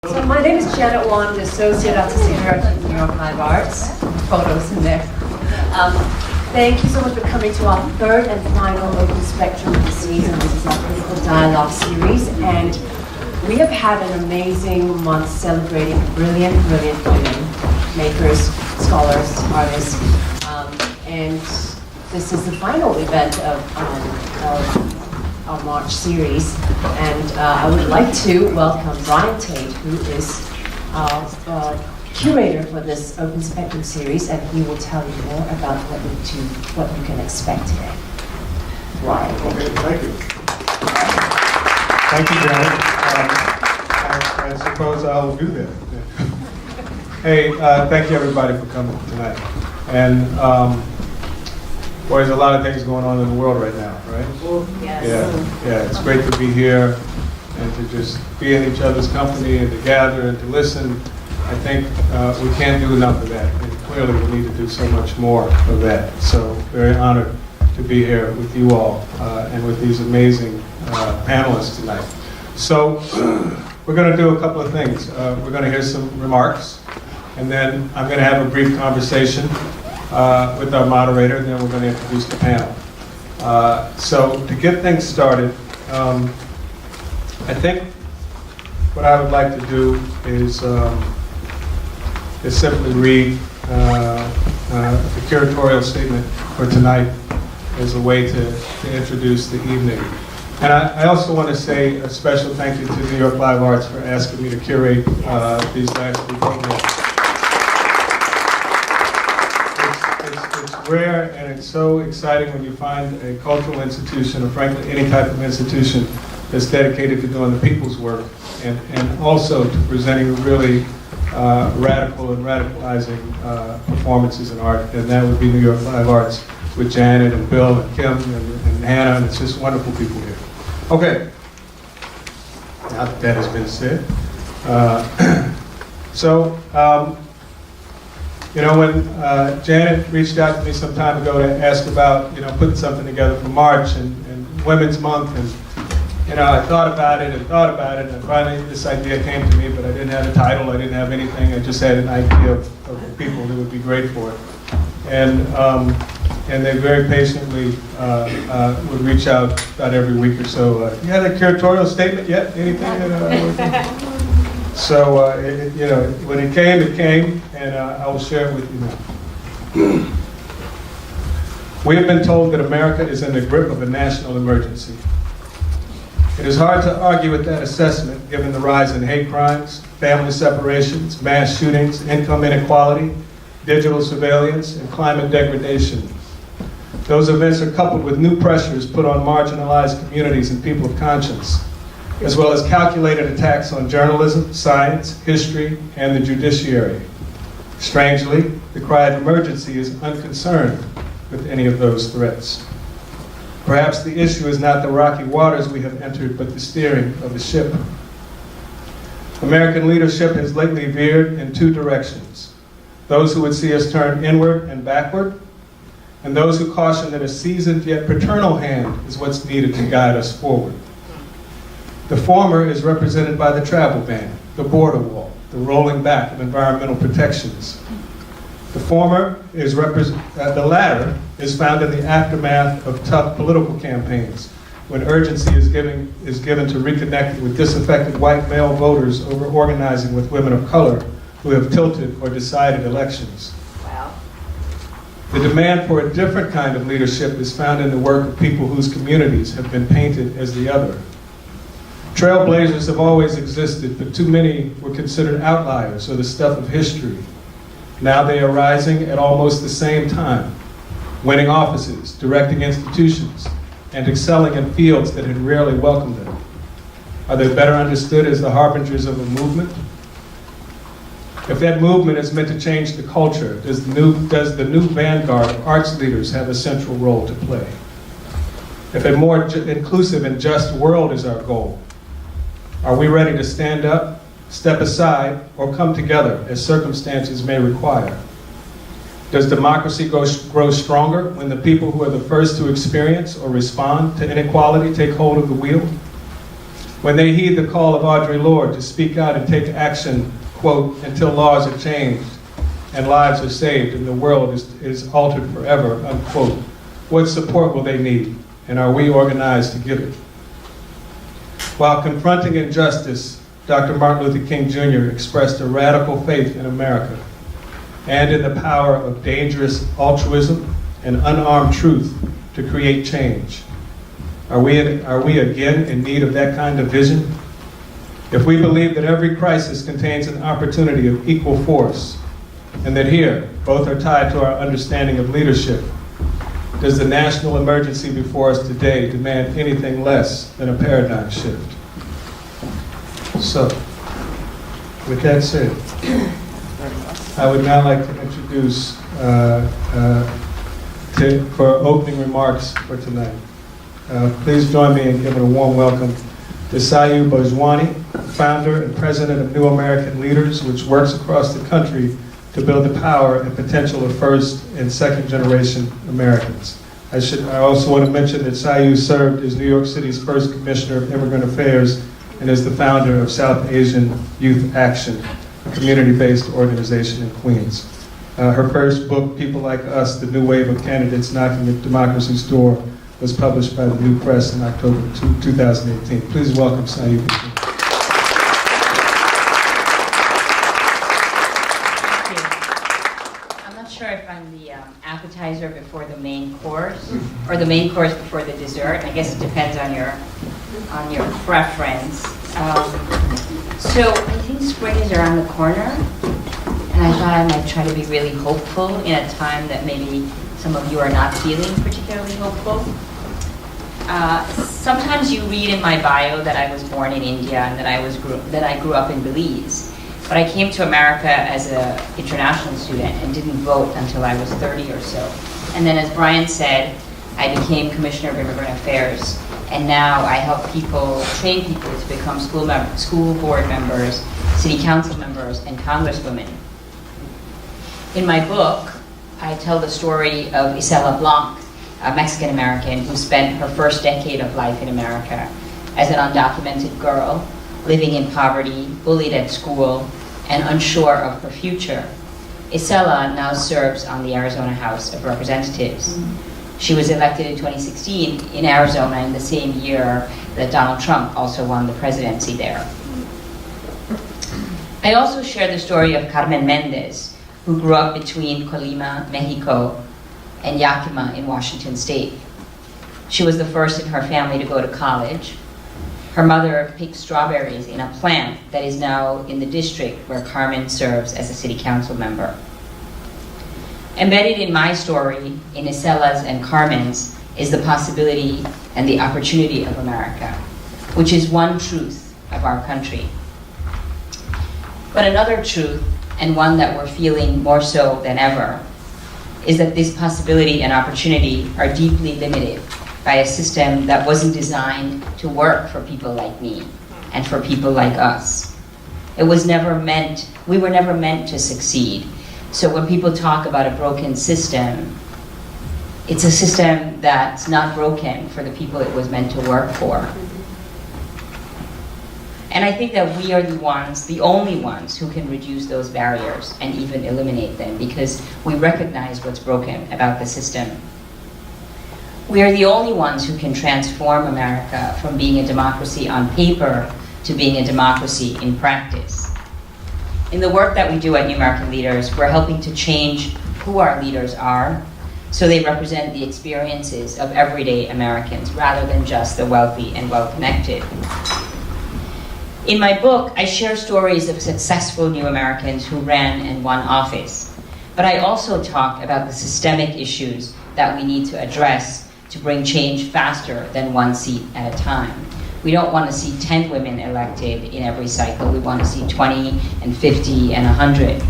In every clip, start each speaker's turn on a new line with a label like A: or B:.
A: So my name is Janet Wong, the Associate Artistic Director at New York Live Arts. Photos in there. Thank you so much for coming to our third and final Open Spectrum of the season. This is our critical dialogue series, and we have had an amazing month celebrating brilliant women, makers, scholars, artists, and this is the final event of our March series, and I would like to welcome Brian Tate, who is our curator for this Open Spectrum series, and he will tell you more about what you can expect today. Brian.
B: Okay, thank you. Thank you, Janet. I suppose I'll do that. Hey, thank you everybody for coming tonight. And boy, there's a lot of things going on in the world right now, right?
A: Yes.
B: Yeah, it's great to be here and to just be in each other's company and to gather and to listen. I think we can't do enough of that, and clearly we need to do so much more of that. So very honored to be here with you all and with these amazing panelists tonight. So we're going to do a couple of things. We're going to hear some remarks, and then I'm going to have a brief conversation with our moderator, and then we're going to introduce the panel. So to get things started, I think what I would like to do is simply read the curatorial statement for tonight as a way to introduce the evening. And I also want to say a special thank you to New York Live Arts for asking me to curate these last three programs. It's rare and it's so exciting when you find a cultural institution, or frankly any type of institution, that's dedicated to doing the people's work and also to presenting really radical and radicalizing performances in art, and that would be New York Live Arts with Janet and Bill and Kim and Hannah, and it's just wonderful people here. Okay, now that that has been said, you know, when Janet reached out to me some time ago to ask about, putting something together for March and Women's Month, and I thought about it, and finally this idea came to me, but I didn't have a title, I didn't have anything, I just had an idea of the people that would be great for it. And they very patiently would reach out about every week or so. You had a curatorial statement yet? Anything? So, when it came, and I will share it with you now. We have been told that America is in the grip of a national emergency. It is hard to argue with that assessment given the rise in hate crimes, family separations, mass shootings, income inequality, digital surveillance, and climate degradation. Those events are coupled with new pressures put on marginalized communities and people of conscience, as well as calculated attacks on journalism, science, history, and the judiciary. Strangely, the cry of emergency is unconcerned with any of those threats. Perhaps the issue is not the rocky waters we have entered, but the steering of the ship. American leadership has lately veered in two directions. Those who would see us turn inward and backward, and those who caution that a seasoned yet paternal hand is what's needed to guide us forward. The former is represented by the travel ban, the border wall, the rolling back of environmental protections. The latter is found in the aftermath of tough political campaigns, when urgency is given to reconnecting with disaffected white male voters over organizing with women of color who have tilted or decided elections.
A: Wow.
B: The demand for a different kind of leadership is found in the work of people whose communities have been painted as the other. Trailblazers have always existed, but too many were considered outliers or the stuff of history. Now they are rising at almost the same time, winning offices, directing institutions, and excelling in fields that had rarely welcomed them. Are they better understood as the harbingers of a movement? If that movement is meant to change the culture, does the new vanguard of arts leaders have a central role to play? If a more inclusive and just world is our goal, are we ready to stand up, step aside, or come together as circumstances may require? Does democracy grow stronger when the people who are the first to experience or respond to inequality take hold of the wheel? When they heed the call of Audre Lorde to speak out and take action, quote, until laws are changed and lives are saved and the world is altered forever, unquote, what support will they need? And are we organized to give it? While confronting injustice, Dr. Martin Luther King Jr. expressed a radical faith in America and in the power of dangerous altruism and unarmed truth to create change. Are we again in need of that kind of vision? If we believe that every crisis contains an opportunity of equal force, and that here, both are tied to our understanding of leadership, does the national emergency before us today demand anything less than a paradigm shift? So, with that said, I would now like to introduce, for opening remarks for tonight, please join me in giving a warm welcome to Sayu Bhojwani, founder and president of New American Leaders, which works across the country to build the power and potential of first and second generation Americans. I also want to mention that Sayu served as New York City's first Commissioner of Immigrant Affairs and is the founder of South Asian Youth Action, a community-based organization in Queens. Her first book, People Like Us, The New Wave of Candidates Knocking at Democracy's Door, was published by the New Press in October 2018. Please welcome Sayu.
C: Sure if I'm the appetizer before the main course, or the main course before the dessert. I guess it depends on your preference. So I think spring is around the corner, and I thought I might try to be really hopeful in a time that maybe some of you are not feeling particularly hopeful. Sometimes you read in my bio that I was born in India and that I grew up in Belize. But I came to America as an international student and didn't vote until I was 30 or so. And then, as Brian said, I became Commissioner of Immigrant Affairs. And now I help people, train people to become school board members, city council members, and congresswomen. In my book, I tell the story of Isela Blanc, a Mexican-American who spent her first decade of life in America as an undocumented girl, living in poverty, bullied at school, and unsure of her future. Isela now serves on the Arizona House of Representatives. She was elected in 2016 in Arizona in the same year that Donald Trump also won the presidency there. I also share the story of Carmen Mendez, who grew up between Colima, Mexico, and Yakima in Washington State. She was the first in her family to go to college. Her mother picked strawberries in a plant that is now in the district where Carmen serves as a city council member. Embedded in my story, in Isela's and Carmen's, is the possibility and the opportunity of America, which is one truth of our country. But another truth, and one that we're feeling more so than ever, is that this possibility and opportunity are deeply limited by a system that wasn't designed to work for people like me and for people like us. We were never meant to succeed. So when people talk about a broken system, it's a system that's not broken for the people it was meant to work for. And I think that we are the only ones who can reduce those barriers and even eliminate them, because we recognize what's broken about the system. We are the only ones who can transform America from being a democracy on paper to being a democracy in practice. In the work that we do at New American Leaders, we're helping to change who our leaders are so they represent the experiences of everyday Americans rather than just the wealthy and well-connected. In my book, I share stories of successful new Americans who ran and won office, but I also talk about the systemic issues that we need to address to bring change faster than one seat at a time. We don't want to see 10 women elected in every cycle. We want to see 20 and 50 and 100.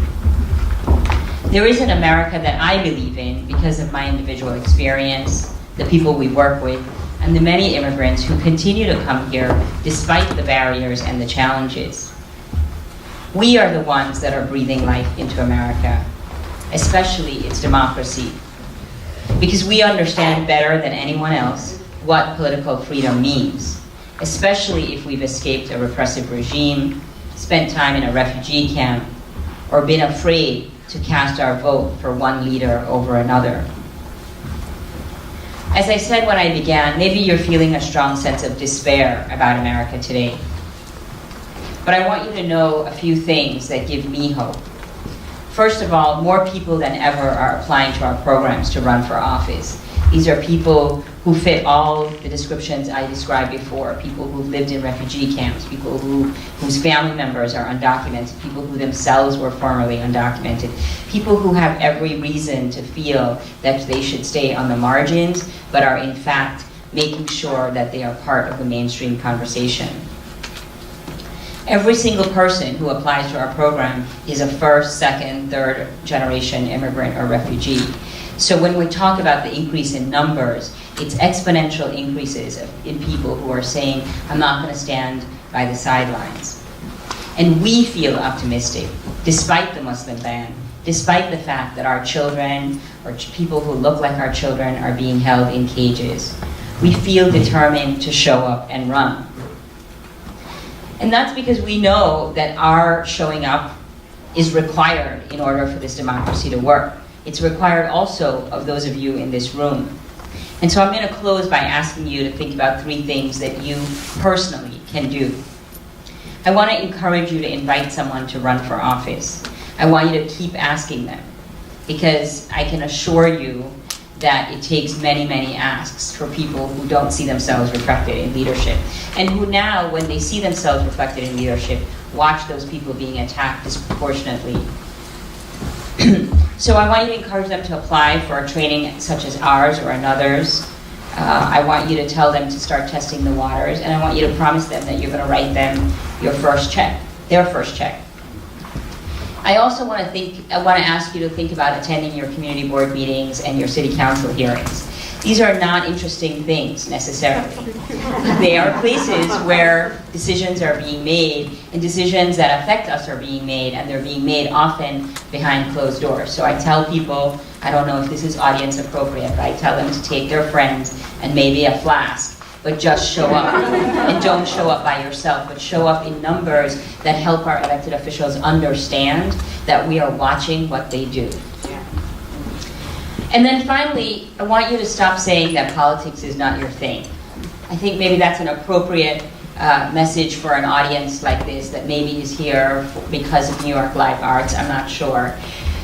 C: There is an America that I believe in because of my individual experience, the people we work with, and the many immigrants who continue to come here despite the barriers and the challenges. We are the ones that are breathing life into America, especially its democracy, because we understand better than anyone else what political freedom means. especially if we've escaped a repressive regime, spent time in a refugee camp, or been afraid to cast our vote for one leader over another. As I said when I began, maybe you're feeling a strong sense of despair about America today. But I want you to know a few things that give me hope. First of all, more people than ever are applying to our programs to run for office. These are people who fit all the descriptions I described before, people who lived in refugee camps, people whose family members are undocumented, people who themselves were formerly undocumented, people who have every reason to feel that they should stay on the margins, but are in fact making sure that they are part of the mainstream conversation. Every single person who applies to our program is a first, second, third generation immigrant or refugee. So when we talk about the increase in numbers, it's exponential increases in people who are saying, I'm not going to stand by the sidelines. And we feel optimistic, despite the Muslim ban, despite the fact that our children, or people who look like our children, are being held in cages. We feel determined to show up and run. And that's because we know that our showing up is required in order for this democracy to work. It's required also of those of you in this room. And so I'm going to close by asking you to think about 3 things that you personally can do. I want to encourage you to invite someone to run for office. I want you to keep asking them, because I can assure you that it takes many, many asks for people who don't see themselves reflected in leadership, and who now, when they see themselves reflected in leadership, watch those people being attacked disproportionately. So I want you to encourage them to apply for a training such as ours or another's. I want you to tell them to start testing the waters, and I want you to promise them that you're going to write them your first check, their first check. I also want to ask you to think about attending your community board meetings and your city council hearings. These are not interesting things necessarily. They are places where decisions are being made, and decisions that affect us are being made, and they're being made often behind closed doors. So I tell people, I don't know if this is audience appropriate, but I tell them to take their friends and maybe a flask, but just show up. And don't show up by yourself, but show up in numbers that help our elected officials understand that we are watching what they do. And then finally, I want you to stop saying that politics is not your thing. I think maybe that's an appropriate message for an audience like this that maybe is here because of New York Live Arts, I'm not sure.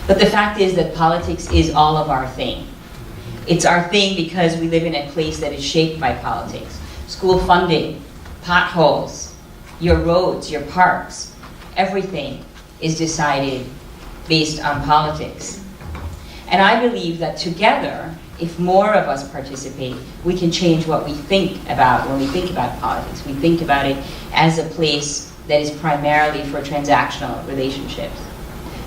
C: But the fact is that politics is all of our thing. It's our thing because we live in a place that is shaped by politics. School funding, potholes, your roads, your parks, everything is decided based on politics. And I believe that together, if more of us participate, we can change what we think about when we think about politics. We think about it as a place that is primarily for transactional relationships.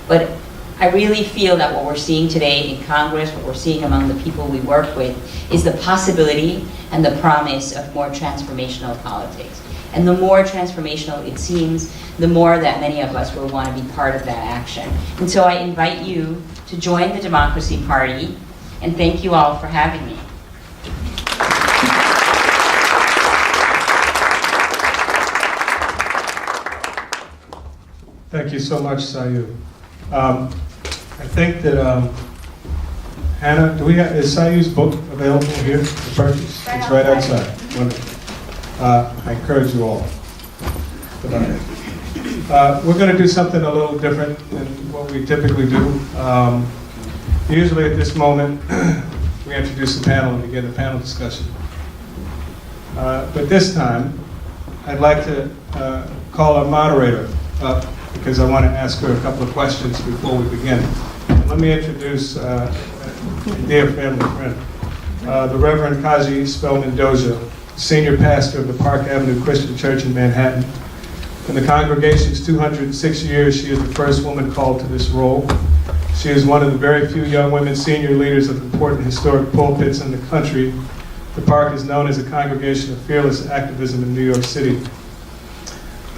C: But I really feel that what we're seeing today in Congress, what we're seeing among the people we work with, is the possibility and the promise of more transformational politics. And the more transformational it seems, the more that many of us will want to be part of that action. And so I invite you to join the Democracy Party, and thank you all for having me.
B: Thank you so much, Sayu. I think that Hannah, is Sayu's book available here to purchase? It's right outside. Wonderful. I encourage you all to buy it. We're going to do something a little different than what we typically do. Usually at this moment, we introduce a panel and begin a panel discussion. But this time, I'd like to call our moderator up because I want to ask her a couple of questions before we begin. Let me introduce a dear family friend, the Reverend Kaji Douša, senior pastor of the Park Avenue Christian Church in Manhattan. In the congregation's 206 years, she is the first woman called to this role. She is one of the very few young women senior leaders of important historic pulpits in the country. The Park is known as a congregation of fearless activism in New York City.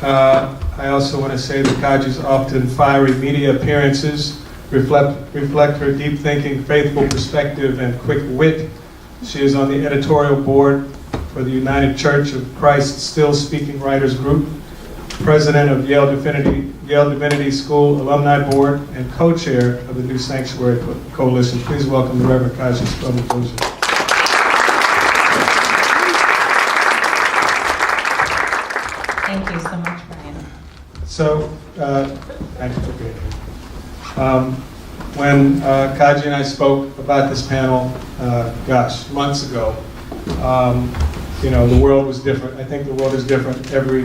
B: I also want to say that Kaji's often fiery media appearances reflect her deep thinking, faithful perspective, and quick wit. She is on the editorial board for the United Church of Christ Still Speaking Writers Group, president of Yale Divinity School Alumni Board, and co-chair of the New Sanctuary Coalition. Please welcome the Reverend Kaji from Douša.
D: Thank you so much, Brian.
B: So, thank you for being here. When Kaji and I spoke about this panel, months ago, the world was different. I think the world is different every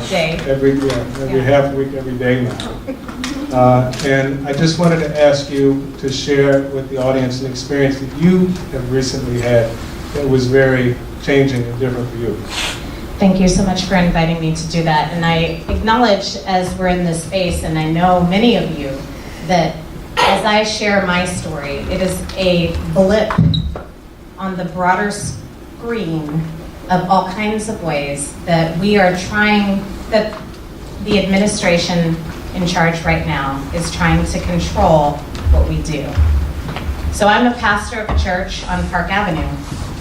D: day,
B: every half week, every day now. And I just wanted to ask you to share with the audience an experience that you have recently had that was very changing and different for you.
D: Thank you so much for inviting me to do that. And I acknowledge, as we're in this space, and I know many of you, that as I share my story, it is a blip on the broader screen of all kinds of ways that we are trying, that the administration in charge right now is trying to control what we do. So I'm a pastor of a church on Park Avenue.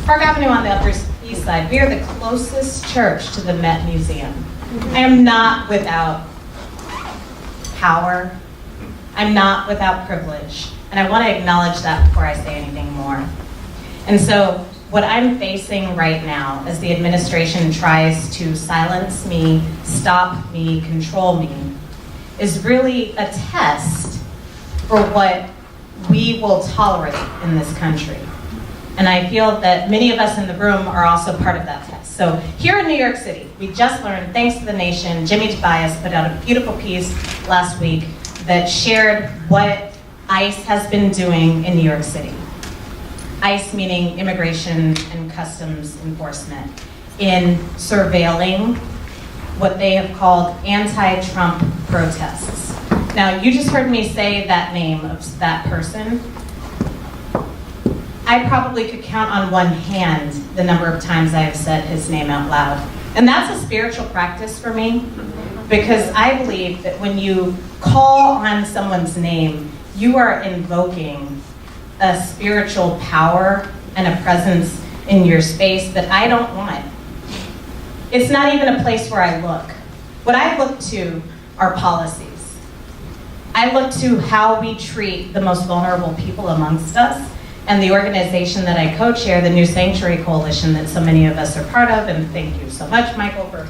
D: Park Avenue on the Upper East Side. We are the closest church to the Met Museum. I am not without power. I'm not without privilege. And I want to acknowledge that before I say anything more. And so what I'm facing right now as the administration tries to silence me, stop me, control me, is really a test for what we will tolerate in this country. And I feel that many of us in the room are also part of that test. So here in New York City, we just learned, thanks to the nation, Jimmy Tobias put out a beautiful piece last week that shared what ICE has been doing in New York City. ICE meaning Immigration and Customs Enforcement, in surveilling what they have called anti-Trump protests. Now, you just heard me say that name of that person. I probably could count on one hand the number of times I have said his name out loud. And that's a spiritual practice for me, because I believe that when you call on someone's name, you are invoking a spiritual power and a presence in your space that I don't want. It's not even a place where I look. What I look to are policies. I look to how we treat the most vulnerable people amongst us. And the organization that I co-chair, the New Sanctuary Coalition, that so many of us are part of, and thank you so much, Michael, for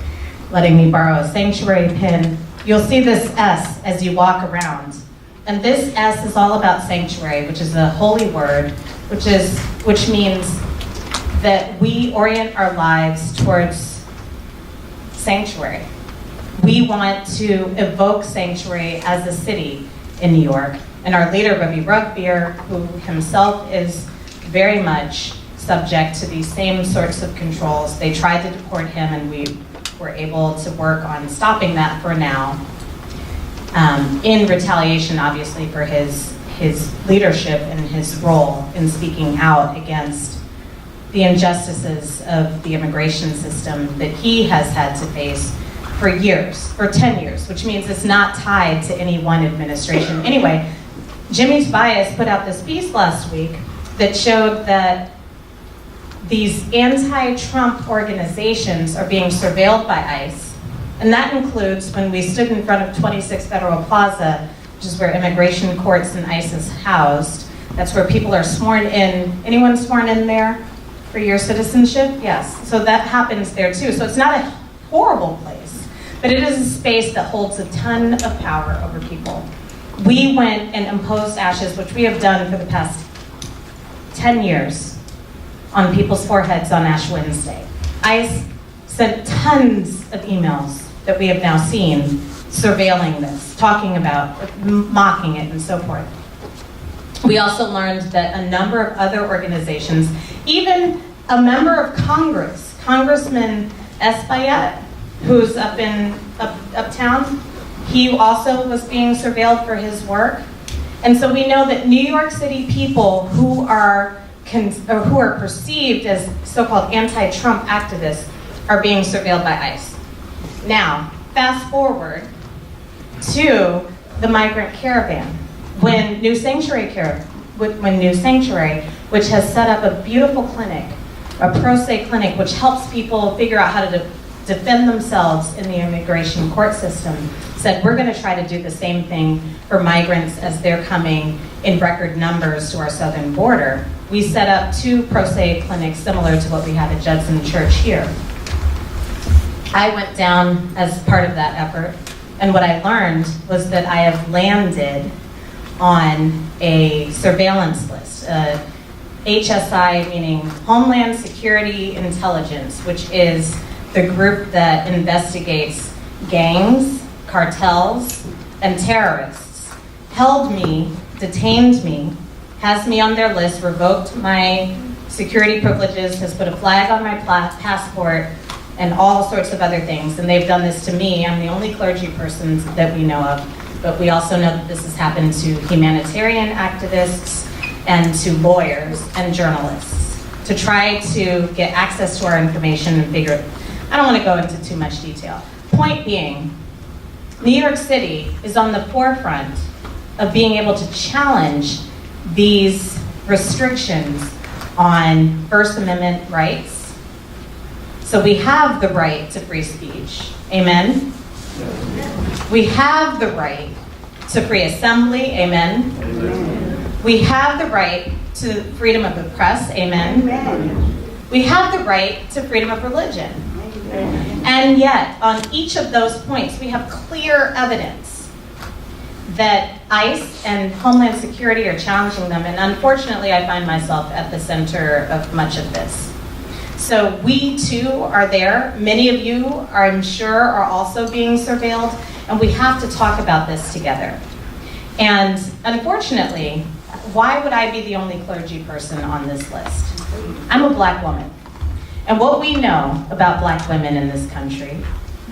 D: letting me borrow a sanctuary pin. You'll see this S as you walk around. And this S is all about sanctuary, which is a holy word, which means that we orient our lives towards sanctuary. We want to evoke sanctuary as a city in New York. And our leader, Ravi Rugbeer, who himself is very much subject to these same sorts of controls, they tried to deport him, and we were able to work on stopping that for now, in retaliation, obviously, for his leadership and his role in speaking out against the injustices of the immigration system that he has had to face for years, for 10 years, which means it's not tied to any one administration. Anyway, Jimmy Tobias put out this piece last week that showed that these anti-Trump organizations are being surveilled by ICE. And that includes when we stood in front of 26 Federal Plaza, which is where immigration courts and ICE is housed. That's where people are sworn in. Anyone sworn in there for your citizenship? Yes. So that happens there too. So it's not a horrible place, but it is a space that holds a ton of power over people. We went and imposed ashes, which we have done for the past 10 years, on people's foreheads on Ash Wednesday. ICE sent tons of emails that we have now seen surveilling this, talking about, mocking it, and so forth. We also learned that a number of other organizations, even a member of Congress, Congressman Espaillat, who's uptown, he also was being surveilled for his work. And so we know that New York City people who are perceived as so-called anti-Trump activists are being surveilled by ICE. Now, fast forward to the migrant caravan. When New Sanctuary, which has set up a beautiful clinic a pro se clinic which helps people figure out how to defend themselves in the immigration court system, said we're going to try to do the same thing for migrants as they're coming in record numbers to our southern border. We set up 2 pro se clinics similar to what we had at Judson Church here. I went down as part of that effort, and what I learned was that I have landed on a surveillance list, HSI, meaning Homeland Security Intelligence, which is the group that investigates gangs, cartels, and terrorists, held me, detained me, has me on their list, revoked my security privileges, has put a flag on my passport, and all sorts of other things. And they've done this to me. I'm the only clergy person that we know of, but we also know that this has happened to humanitarian activists and to lawyers and journalists to try to get access to our information and figure it. I don't want to go into too much detail. Point being, New York City is on the forefront of being able to challenge these restrictions on First Amendment rights. So we have the right to free speech. Amen? We have the right to free assembly. Amen? We have the right to freedom of the press. Amen? We have the right to freedom of religion. And yet, on each of those points, we have clear evidence that ICE and Homeland Security are challenging them, and unfortunately, I find myself at the center of much of this. So we too are there. Many of you, I'm sure, are also being surveilled, and we have to talk about this together. And unfortunately, why would I be the only clergy person on this list? I'm a Black woman. And what we know about Black women in this country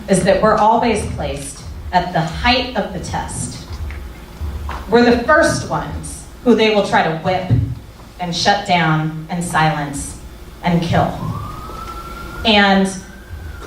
D: is that we're always placed at the height of the test. We're the first ones who they will try to whip and shut down and silence and kill. And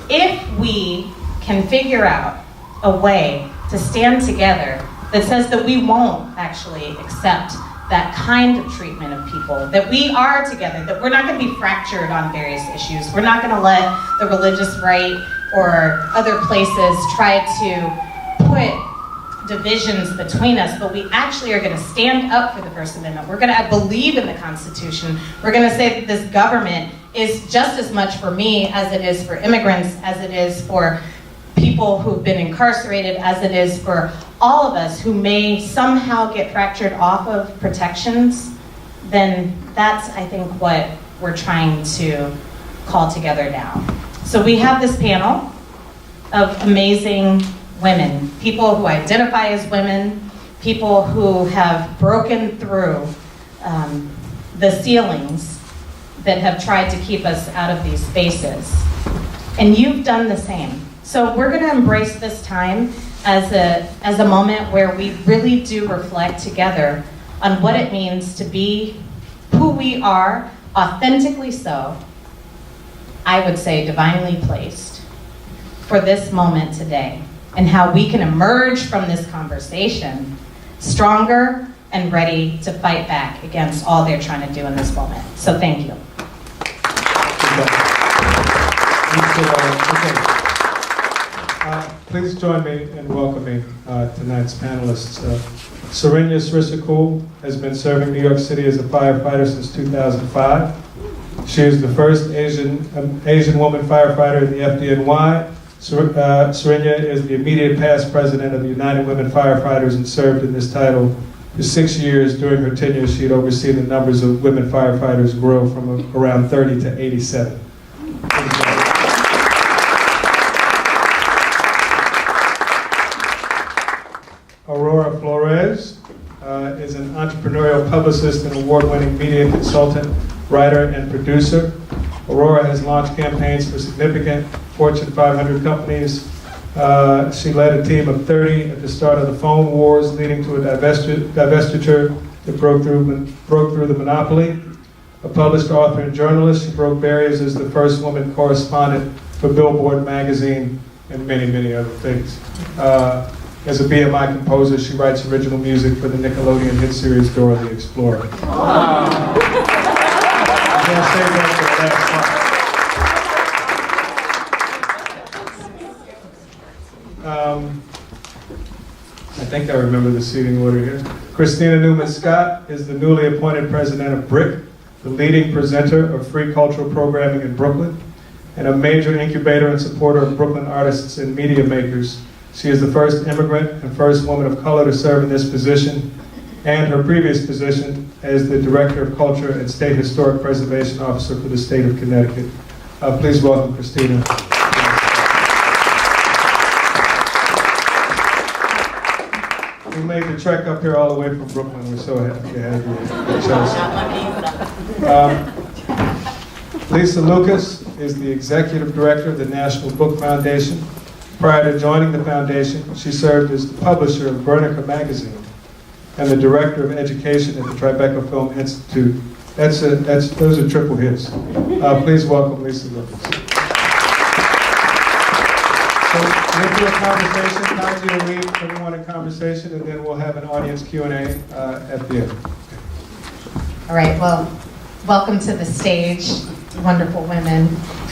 D: if we can figure out a way to stand together that says that we won't actually accept that kind of treatment of people, that we are together, that we're not going to be fractured on various issues. We're not going to let the religious right or other places try to put divisions between us, but we actually are going to stand up for the First Amendment. We're going to believe in the Constitution. We're going to say that this government is just as much for me as it is for immigrants, as it is for people who've been incarcerated, as it is for all of us who may somehow get fractured off of protections. Then that's, I think, what we're trying to call together now. So we have this panel of amazing women, people who identify as women, people who have broken through the ceilings that have tried to keep us out of these spaces. And you've done the same. So we're going to embrace this time as a moment where we really do reflect together on what it means to be who we are, authentically so, I would say divinely placed, for this moment today, and how we can emerge from this conversation stronger and ready to fight back against all they're trying to do in this moment. So thank you.
B: Please join me in welcoming tonight's panelists. Sarinya Srisakul has been serving New York City as a firefighter since 2005. She is the first Asian woman firefighter in the FDNY. Sarinya is the immediate past president of the United Women Firefighters and served in this title for 6 years. During her tenure, she had overseen the numbers of women firefighters grow from around 30 to 87. Aurora Flores is an entrepreneurial publicist and award-winning media consultant, writer, and producer. Aurora has launched campaigns for significant Fortune 500 companies. She led a team of 30 at the start of the phone wars, leading to a divestiture that broke through the monopoly. A published author and journalist, she broke barriers as the first woman correspondent for Billboard magazine and many, many other things. As a BMI composer, she writes original music for the Nickelodeon hit series Dora the Explorer. I'm going to save that for the last part. I think I remember the seating order here. Kristina Newman-Scott is the newly appointed president of BRIC, the leading presenter of free cultural programming in Brooklyn, and a major incubator and supporter of Brooklyn artists and media makers. She is the first immigrant and first woman of color to serve in this position, and her previous position as the Director of Culture and State Historic Preservation Officer for the state of Connecticut. Please welcome Kristina. We made the trek up here all the way from Brooklyn. We're so happy to have you. Lisa Lucas is the Executive Director of the National Book Foundation. Prior to joining the foundation, she served as the publisher of Guernica magazine and the Director of Education at the Tribeca Film Institute. Those are triple hits. Please welcome Lisa Lucas. So we'll do a conversation. Kaji will lead everyone in conversation, and then we'll have an audience Q&A at the end.
D: All right, well, welcome to the stage, wonderful women,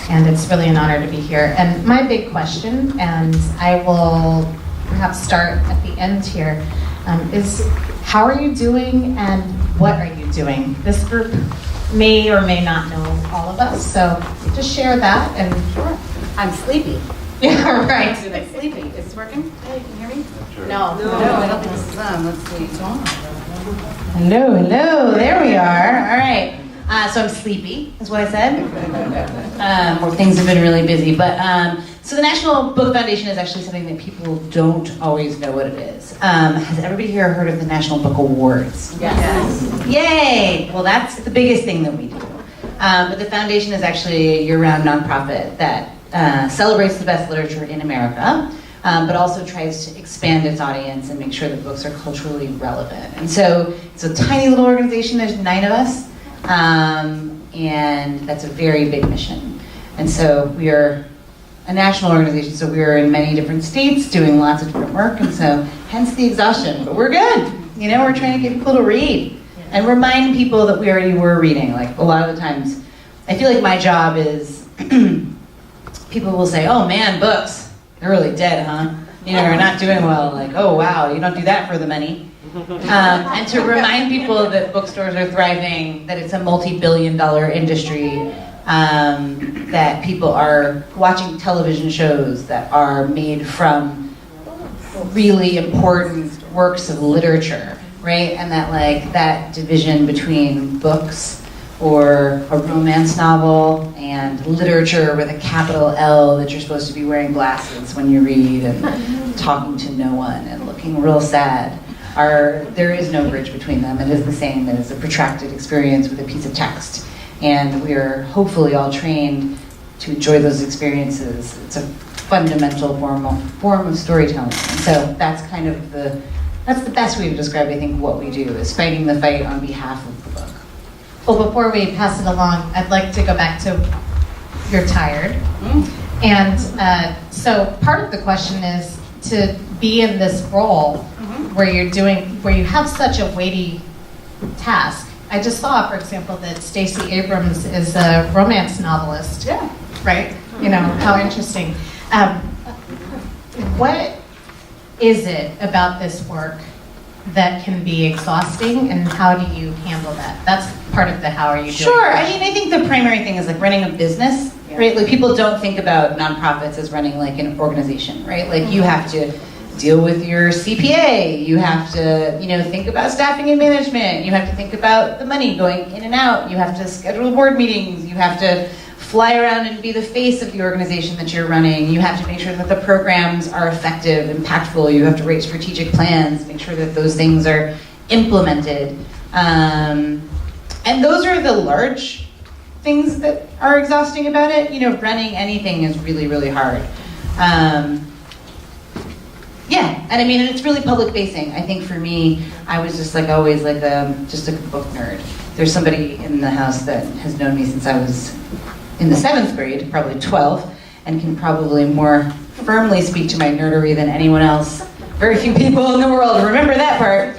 D: and it's really an honor to be here. And my big question, and I will perhaps start at the end here, is how are you doing and what are you doing? This group may or may not know all of us, so just share that and
E: I'm sleepy.
D: yeah, right.
E: I'm sleepy. Is this working? Hey, can you hear me?
D: No.
E: No, I don't think this is on. Let's see. It's on.
D: Hello, there we are. All right. So I'm sleepy, is what I said. Or things have been really busy. But so the National Book Foundation is actually something that people don't always know what it is. Has everybody here heard of the National Book Awards?
E: Yes.
D: Yay! Well, that's the biggest thing that we do. But the foundation is actually a year-round nonprofit that celebrates the best literature in America, but also tries to expand its audience and make sure that books are culturally relevant. And so it's a tiny little organization. There's 9 of us. And that's a very big mission. And so we are a national organization, so we are in many different states doing lots of different work, and so hence the exhaustion. But we're good. You know, we're trying to get people to read and remind people that we already were reading. Like a lot of the times, I feel like my job is people will say, oh man, books, they're really dead, huh? You know, we're not doing well. Like, oh wow, you don't do that for the money. And to remind people that bookstores are thriving, that it's a multi-billion-dollar industry, that people are watching television shows that are made from really important works of literature, right? And that like that division between books or a romance novel and literature with a capital L that you're supposed to be wearing glasses when you read and talking to no one and looking real sad. There is no bridge between them. It is the same. It is a protracted experience with a piece of text. And we are hopefully all trained to enjoy those experiences. It's a fundamental form of storytelling. And so that's kind of that's the best way to describe, I think, what we do, is fighting the fight on behalf of the book. Well, before we pass it along, I'd like to go back to you're tired. And so part of the question is to be in this role where you have such a weighty task. I just saw, for example, that Stacey Abrams is a romance novelist.
E: Yeah.
D: Right? You know, how interesting. What is it about this work that can be exhausting, and how do you handle that? That's part of the how are you doing.
C: Sure. I mean, I think the primary thing is like running a business, right? Like people don't think about nonprofits as running like an organization, right? Like you have to deal with your CPA, you have to, think about staffing and management, you have to think about the money going in and out, you have to schedule board meetings, you have to fly around and be the face of the organization that you're running, you have to make sure that the programs are effective, impactful, you have to write strategic plans, make sure that those things are implemented. And those are the large things that are exhausting about it. Running anything is really, really hard. Yeah, and I mean, it's really public facing. I think for me, I was just like always like just a book nerd. There's somebody in the house that has known me since I was in the 7th grade, probably 12, and can probably more firmly speak to my nerdery than anyone else. Very few people in the world remember that part.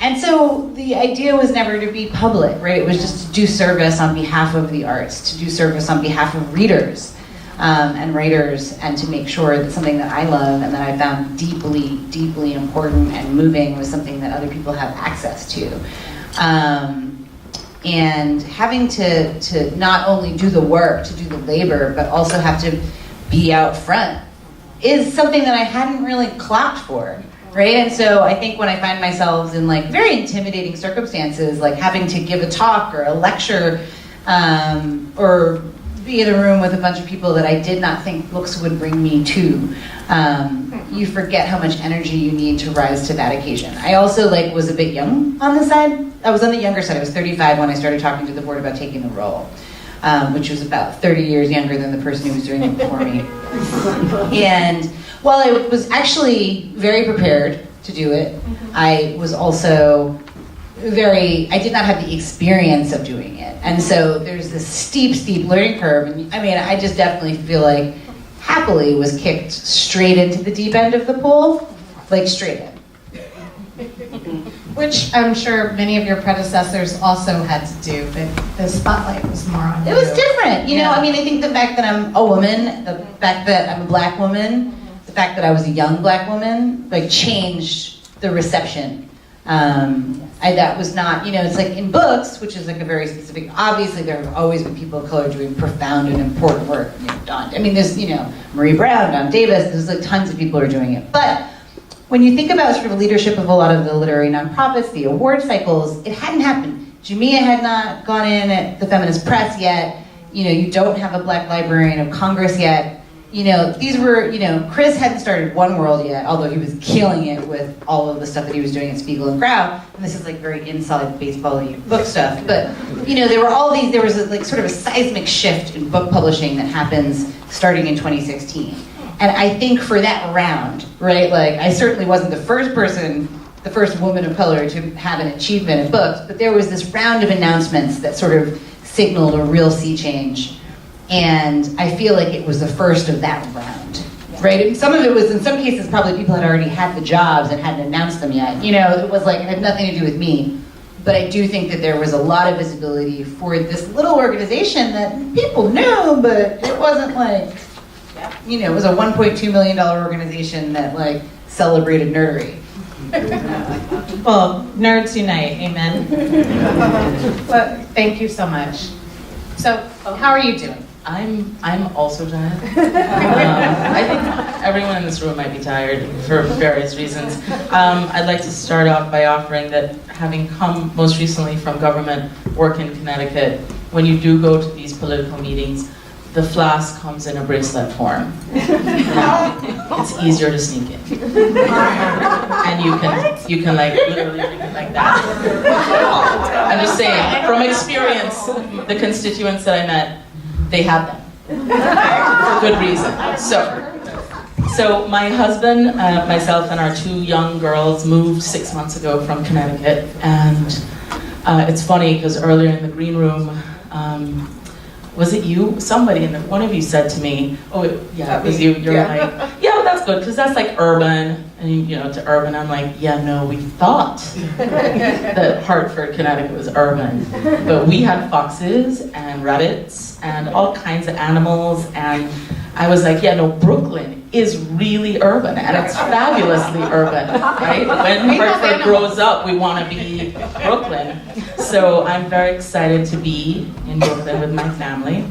C: And so the idea was never to be public, right? It was just to do service on behalf of the arts, to do service on behalf of readers.
F: and writers, and to make sure that something that I love and that I found deeply, deeply important and moving was something that other people have access to. And having to not only do the work, to do the labor, but also have to be out front is something that I hadn't really clocked for, right? And so I think when I find myself in like very intimidating circumstances, like having to give a talk or a lecture, or be in a room with a bunch of people that I did not think books would bring me to, you forget how much energy you need to rise to that occasion. I also like was a bit young on the side. I was on the younger side. I was 35 when I started talking to the board about taking the role, which was about 30 years younger than the person who was doing it before me. And while I was actually very prepared to do it, I was also I did not have the experience of doing it. And so there's this steep learning curve. And I mean, I just definitely feel like happily was kicked straight into the deep end of the pool, like straight in.
D: Which I'm sure many of your predecessors also had to do, but the spotlight was more on you.
F: It was different, you know. I mean, I think the fact that I'm a woman, the fact that I'm a black woman, the fact that I was a young black woman, like changed the reception. That was not, you know, it's like in books, which is like a very specific, obviously there have always been people of color doing profound and important work, you know, I mean, there's, you know, Marie Brown, Don Davis, there's like tons of people who are doing it. But when you think about sort of leadership of a lot of the literary nonprofits, the award cycles, it hadn't happened. Jamia had not gone in at the Feminist Press yet. You know, you don't have a Black Librarian of Congress yet. You know, these were, you know, Chris hadn't started One World yet, although he was killing it with all of the stuff that he was doing at Spiegel and Grau. And this is like very inside baseball-y book stuff. But, you know, there was a, like sort of a seismic shift in book publishing that happens starting in 2016. And I think for that round, right, like I certainly wasn't the first woman of color to have an achievement in books, but there was this round of announcements that sort of signaled a real sea change. And I feel like it was the first of that round, right? And some of it was, in some cases, probably people had already had the jobs and hadn't announced them yet. You know, it was like, it had nothing to do with me. But I do think that there was a lot of visibility for this little organization that people knew, but it wasn't like, you know, it was a $1.2 million organization that like celebrated nerdery.
D: Well, nerds unite, amen. But thank you so much. So, how are you doing?
G: I'm also tired. I think everyone in this room might be tired for various reasons. I'd like to start off by offering that having come most recently from government work in Connecticut, when you do go to these political meetings, the flask comes in a bracelet form. It's easier to sneak in. And you can like literally drink it like that. I'm just saying, from experience, the constituents that I met, they have them. For good reason. So my husband, myself, and our 2 young girls moved 6 months ago from Connecticut. And it's funny because earlier in the green room, was it you? Somebody, one of you said to me, oh, yeah, it was you. You're like, yeah, well, that's good, because that's like urban. And, you know, to urban, I'm like, yeah, no, we thought that Hartford, Connecticut was urban. But we had foxes and rabbits and all kinds of animals. And I was like, yeah, no, Brooklyn is really urban, and it's fabulously urban, right? When Hartford grows up, we want to be Brooklyn. So I'm very excited to be in Brooklyn with my family.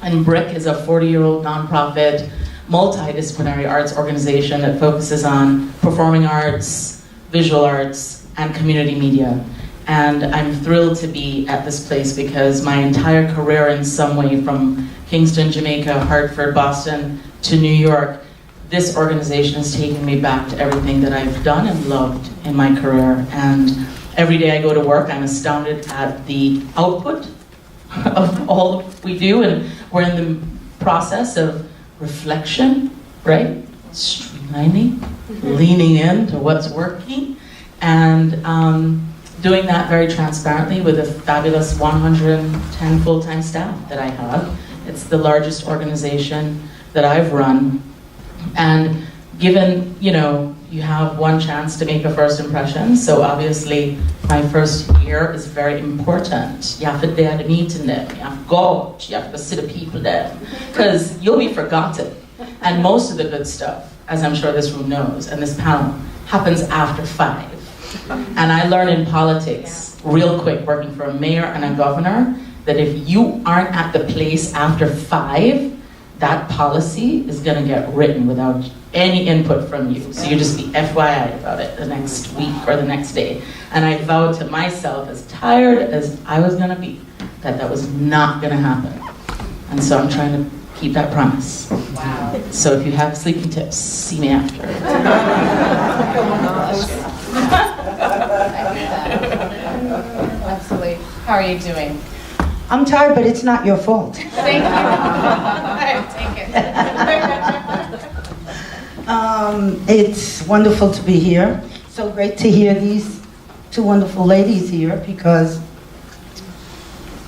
G: And BRIC is a 40-year-old nonprofit, multidisciplinary arts organization that focuses on performing arts, visual arts, and community media. And I'm thrilled to be at this place because my entire career in some way, from Kingston, Jamaica, Hartford, Boston, to New York, this organization has taken me back to everything that I've done and loved in my career. And every day I go to work, I'm astounded at the output of all we do. And we're in the process of reflection, right? Streamlining, leaning into what's working, and doing that very transparently with a fabulous 110 full-time staff that I have. It's the largest organization that I've run. And given, you know, you have one chance to make a first impression. So obviously, my first year is very important. You have to be at the meeting them. You have to go out. You have to see the people there. Because you'll be forgotten. And most of the good stuff, as I'm sure this room knows, and this panel, happens after 5. And I learned in politics, real quick, working for a mayor and a governor, that if you aren't at the place after 5, that policy is going to get written without any input from you. So you just be FYI about it the next week or the next day. And I vowed to myself, as tired as I was going to be, that that was not going to happen. And so I'm trying to keep that promise.
E: Wow.
G: So if you have sleeping tips, see me after.
E: Absolutely. How are you doing?
H: I'm tired, but it's not your fault.
E: Thank you. I take it.
H: It's wonderful to be here. So great to hear these two wonderful ladies here, because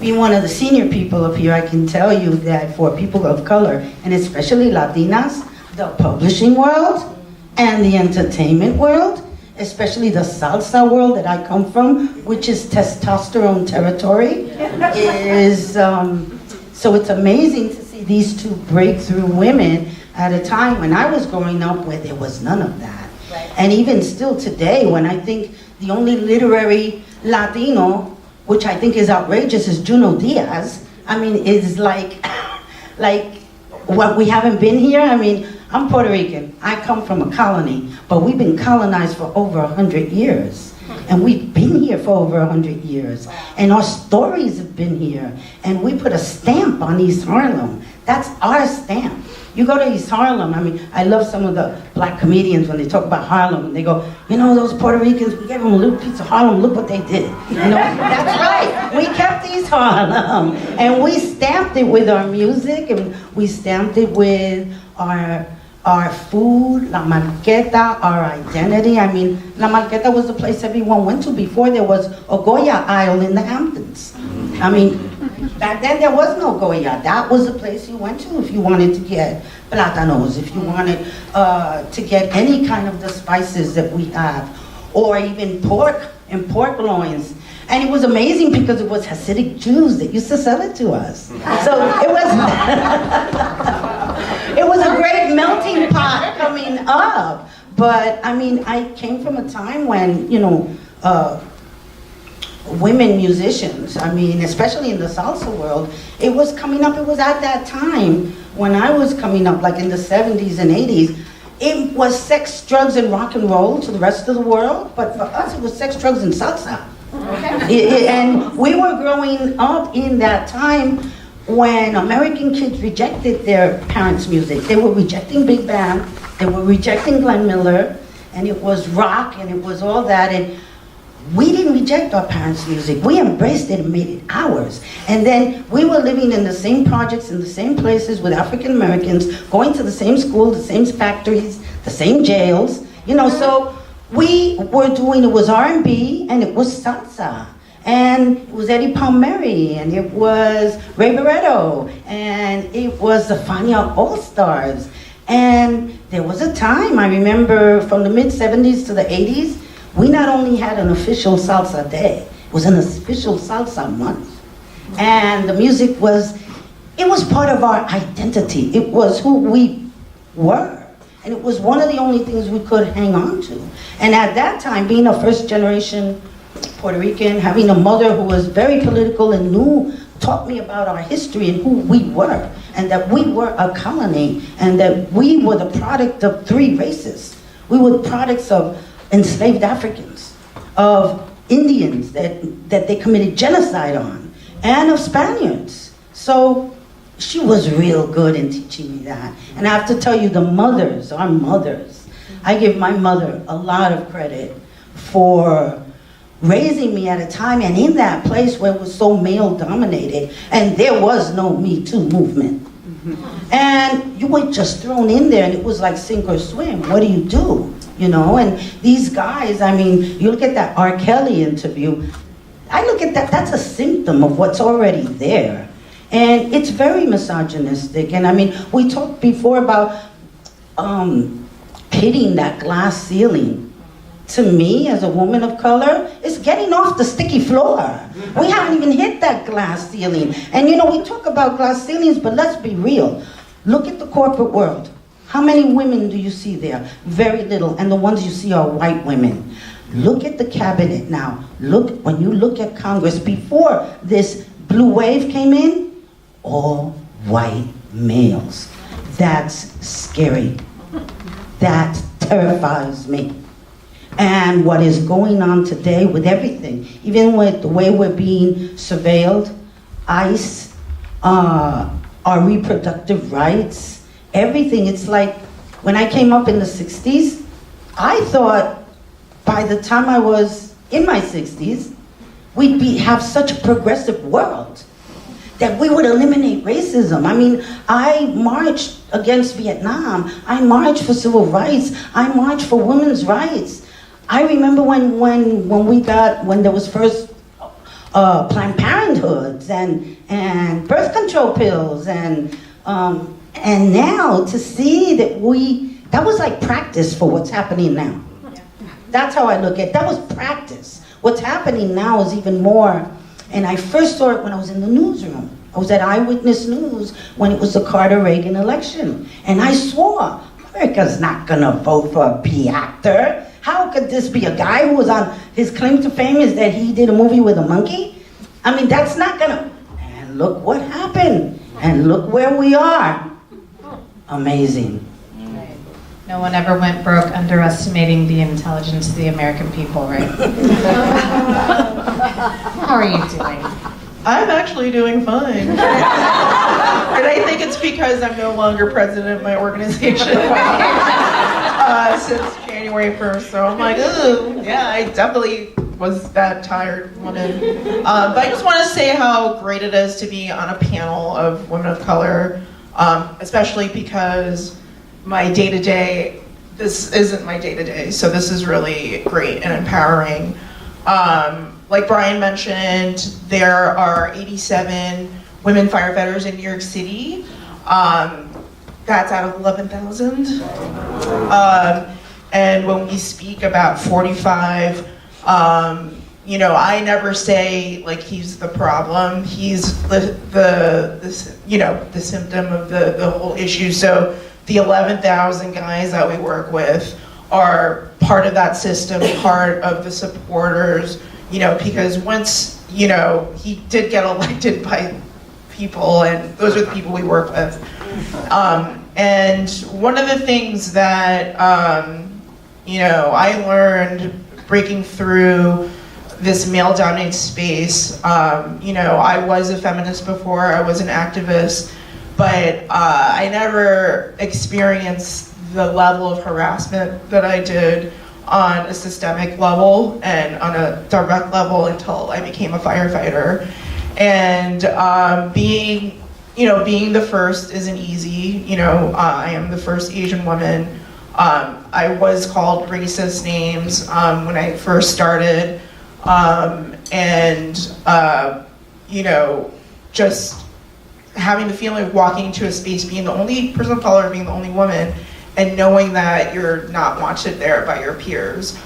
H: being one of the senior people up here, I can tell you that for people of color, and especially Latinas, the publishing world and the entertainment world, especially the salsa world that I come from, which is testosterone territory, is, so it's amazing to see these two breakthrough women at a time when I was growing up where there was none of that.
E: Right.
H: And even still today, when I think the only literary Latino, which I think is outrageous, is Junot Diaz. I mean, it's like what, we haven't been here? I mean, I'm Puerto Rican. I come from a colony, but we've been colonized for over 100 years. And we've been here for over 100 years. And our stories have been here. And we put a stamp on East Harlem. That's our stamp. You go to East Harlem, I mean, I love some of the black comedians when they talk about Harlem, and they go, you know, those Puerto Ricans, we gave them a little piece of Harlem, look what they did. You know, that's right, we kept East Harlem, and we stamped it with our music, and we stamped it with our food, La Marqueta, our identity. I mean, La Marqueta was the place everyone went to before there was a Goya aisle in the Hamptons. I mean, back then there was no Goya. That was the place you went to if you wanted to get plátanos, if you wanted to get any kind of the spices that we have, or even pork and pork loins. And it was amazing because it was Hasidic Jews that used to sell it to us. So it was, it was a great melting pot coming up. But I mean, I came from a time when, you know, women musicians, I mean, especially in the salsa world, it was coming up, it was at that time when I was coming up, like in the 70s and 80s, it was sex, drugs, and rock and roll to the rest of the world, but for us it was sex, drugs, and salsa. And we were growing up in that time when American kids rejected their parents' music. They were rejecting big band, they were rejecting Glenn Miller, and it was rock, and it was all that, and we didn't reject our parents' music. We embraced it and made it ours. And then we were living in the same projects, in the same places with African Americans, going to the same school, the same factories, the same jails. You know, so we were doing, it was R&B and it was salsa. And it was Eddie Palmieri, and it was Ray Barretto, and it was the Fania All-Stars. And there was a time, I remember from the mid-70s to the 80s, we not only had an official salsa day, it was an official salsa month. And the music was, it was part of our identity. It was who we were. And it was one of the only things we could hang on to. And at that time, being a first generation Puerto Rican, having a mother who was very political and taught me about our history and who we were. And that we were a colony, and that we were the product of 3 races. We were products of enslaved Africans, of Indians that they committed genocide on, and of Spaniards. So she was real good in teaching me that. And I have to tell you, the mothers, our mothers, I give my mother a lot of credit for raising me at a time and in that place where it was so male dominated, and there was no Me Too movement. And you were just thrown in there, and it was like sink or swim. What do you do? You know, and these guys, I mean, you look at that R. Kelly interview, I look at that, that's a symptom of what's already there. And it's very misogynistic. And I mean, we talked before about hitting that glass ceiling. To me, as a woman of color, it's getting off the sticky floor. We haven't even hit that glass ceiling. And you know, we talk about glass ceilings, but let's be real. Look at the corporate world. How many women do you see there? Very little, and the ones you see are white women. Look at the cabinet now. Look, when you look at Congress, before this blue wave came in, all white males. That's scary. That terrifies me. And what is going on today with everything, even with the way we're being surveilled, ICE, our reproductive rights, everything. It's like, when I came up in the 60s, I thought by the time I was in my 60s, we'd have such a progressive world that we would eliminate racism. I mean, I marched against Vietnam. I marched for civil rights. I marched for women's rights. I remember when there was first Planned Parenthoods and birth control pills and now to see that was like practice for what's happening now. That's how I look at it. That was practice. What's happening now is even more, and I first saw it when I was in the newsroom. I was at Eyewitness News when it was the Carter-Reagan election, and I swore, America's not gonna vote for a B actor. How could this be a guy who was on, his claim to fame is that he did a movie with a monkey? I mean, that's not gonna, and look what happened, and look where we are. Amazing.
E: No one ever went broke underestimating the intelligence of the American people, right? How are you doing?
I: I'm actually doing fine. And I think it's because I'm no longer president of my organization since January 1st. So I'm like, ooh, yeah, I definitely was that tired woman. But I just want to say how great it is to be on a panel of women of color, especially because my day-to-day, this isn't my day-to-day, so this is really great and empowering. Like Brian mentioned, there are 87 women firefighters in New York City. That's out of 11,000. And when we speak about 45, you know, I never say like he's the problem. He's the symptom of the whole issue. So the 11,000 guys that we work with are part of that system, part of the supporters, you know, because once, you know, he did get elected by people, and those are the people we work with. And one of the things that, you know, I learned breaking through this male-dominated space, you know, I was a feminist before, I was an activist, but I never experienced the level of harassment that I did on a systemic level and on a direct level until I became a firefighter. And being the first isn't easy. You know, I am the first Asian woman. I was called racist names when I first started. You know, just having the feeling of walking into a space, being the only person of color, being the only woman, and knowing that you're not wanted there by your peers.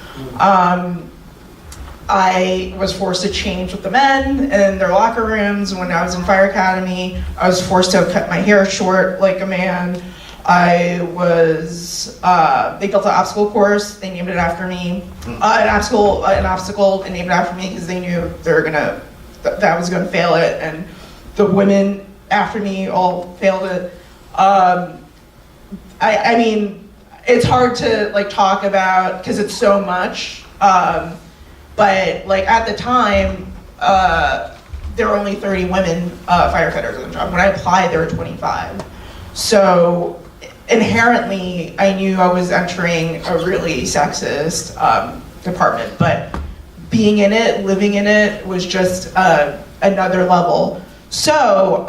I: I was forced to change with the men in their locker rooms. When I was in fire academy, I was forced to cut my hair short like a man. I was, they built an obstacle course, they named it after me. An obstacle, and named it after me because they knew they were gonna, that I was gonna fail it, and the women after me all failed it. I mean, it's hard to like talk about because it's so much, but like at the time, there were only 30 women firefighters on the job. When I applied, there were 25. So inherently, I knew I was entering a really sexist department, but being in it, living in it, was just another level. So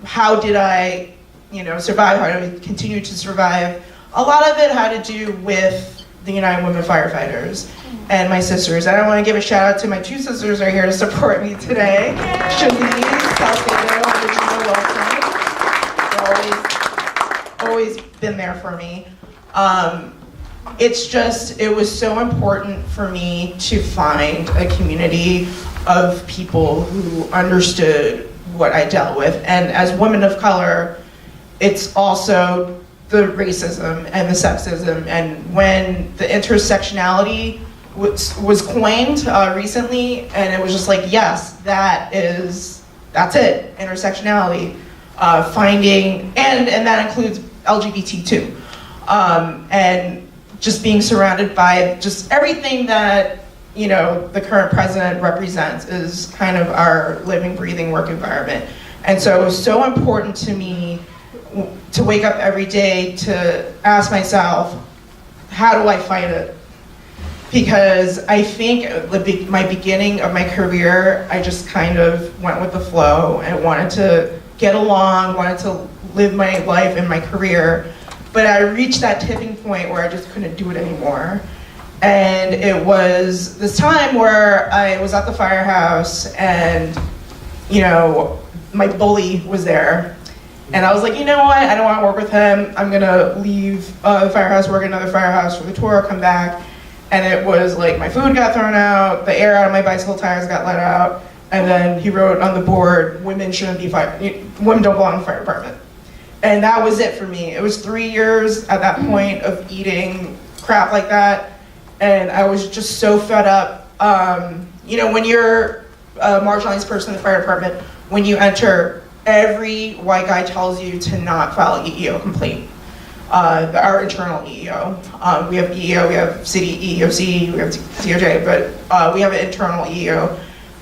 I: how did I, you know, survive? How do I continue to survive? A lot of it had to do with the United Women Firefighters and my sisters. And I want to give a shout out to my two sisters who are here to support me today. Shanice, Salcedo, and Regina Wilson. They're always been there for me. it was so important for me to find a community of people who understood what I dealt with. And as women of color, it's also the racism and the sexism. And when the intersectionality was coined recently, and it was just like, yes, that's it, intersectionality. Finding, and that includes LGBT too. And just being surrounded by just everything that, you know, the current president represents is kind of our living, breathing work environment. And so it was so important to me to wake up every day to ask myself, how do I fight it? Because I think my beginning of my career, I just kind of went with the flow and wanted to get along, wanted to live my life and my career. But I reached that tipping point where I just couldn't do it anymore. And it was this time where I was at the firehouse and, you know, my bully was there. And I was like, you know what, I don't want to work with him. I'm gonna leave the firehouse, work at another firehouse for the tour, come back. And it was like my food got thrown out, the air out of my bicycle tires got let out, and then he wrote on the board, women shouldn't be women don't belong in the fire department. And that was it for me. It was 3 years at that point of eating crap like that. And I was just so fed up. You know, when you're a marginalized person in the fire department, when you enter, every white guy tells you to not file an EEO complaint. Our internal EEO. We have EEO, we have city EEOC, we have DOJ, but we have an internal EEO.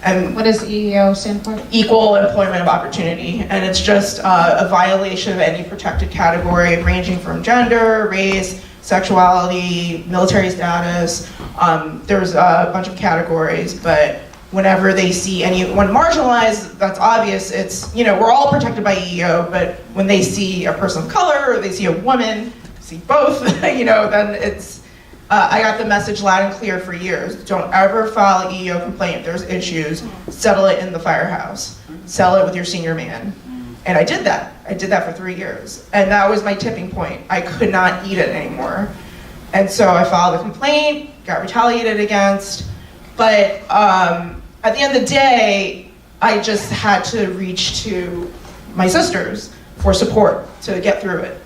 I: And
E: What does EEO stand for?
I: Equal employment of opportunity, and it's just a violation of any protected category ranging from gender, race, sexuality, military status. There's a bunch of categories, but whenever they see anyone marginalized, that's obvious. It's, you know, we're all protected by EEO, but when they see a person of color or they see a woman, see both, you know, then it's, I got the message loud and clear for years. Don't ever file an EEO complaint if there's issues. Settle it in the firehouse. Settle it with your senior man. And I did that. I did that for 3 years. And that was my tipping point. I could not eat it anymore. And so I filed a complaint, got retaliated against. But at the end of the day, I just had to reach to my sisters for support to get through it.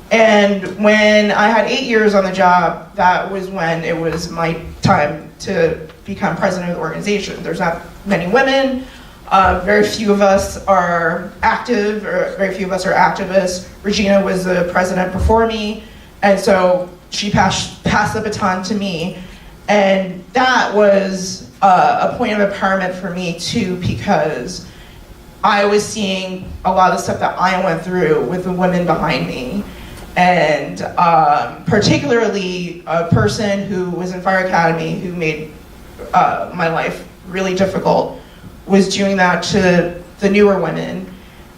I: And when I had 8 years on the job, that was when it was my time to become president of the organization. There's not many women, very few of us are active, or very few of us are activists. Regina was the president before me, and so she passed the baton to me. And that was a point of empowerment for me too, because I was seeing a lot of the stuff that I went through with the women behind me. And particularly a person who was in Fire Academy who made my life really difficult was doing that to the newer women.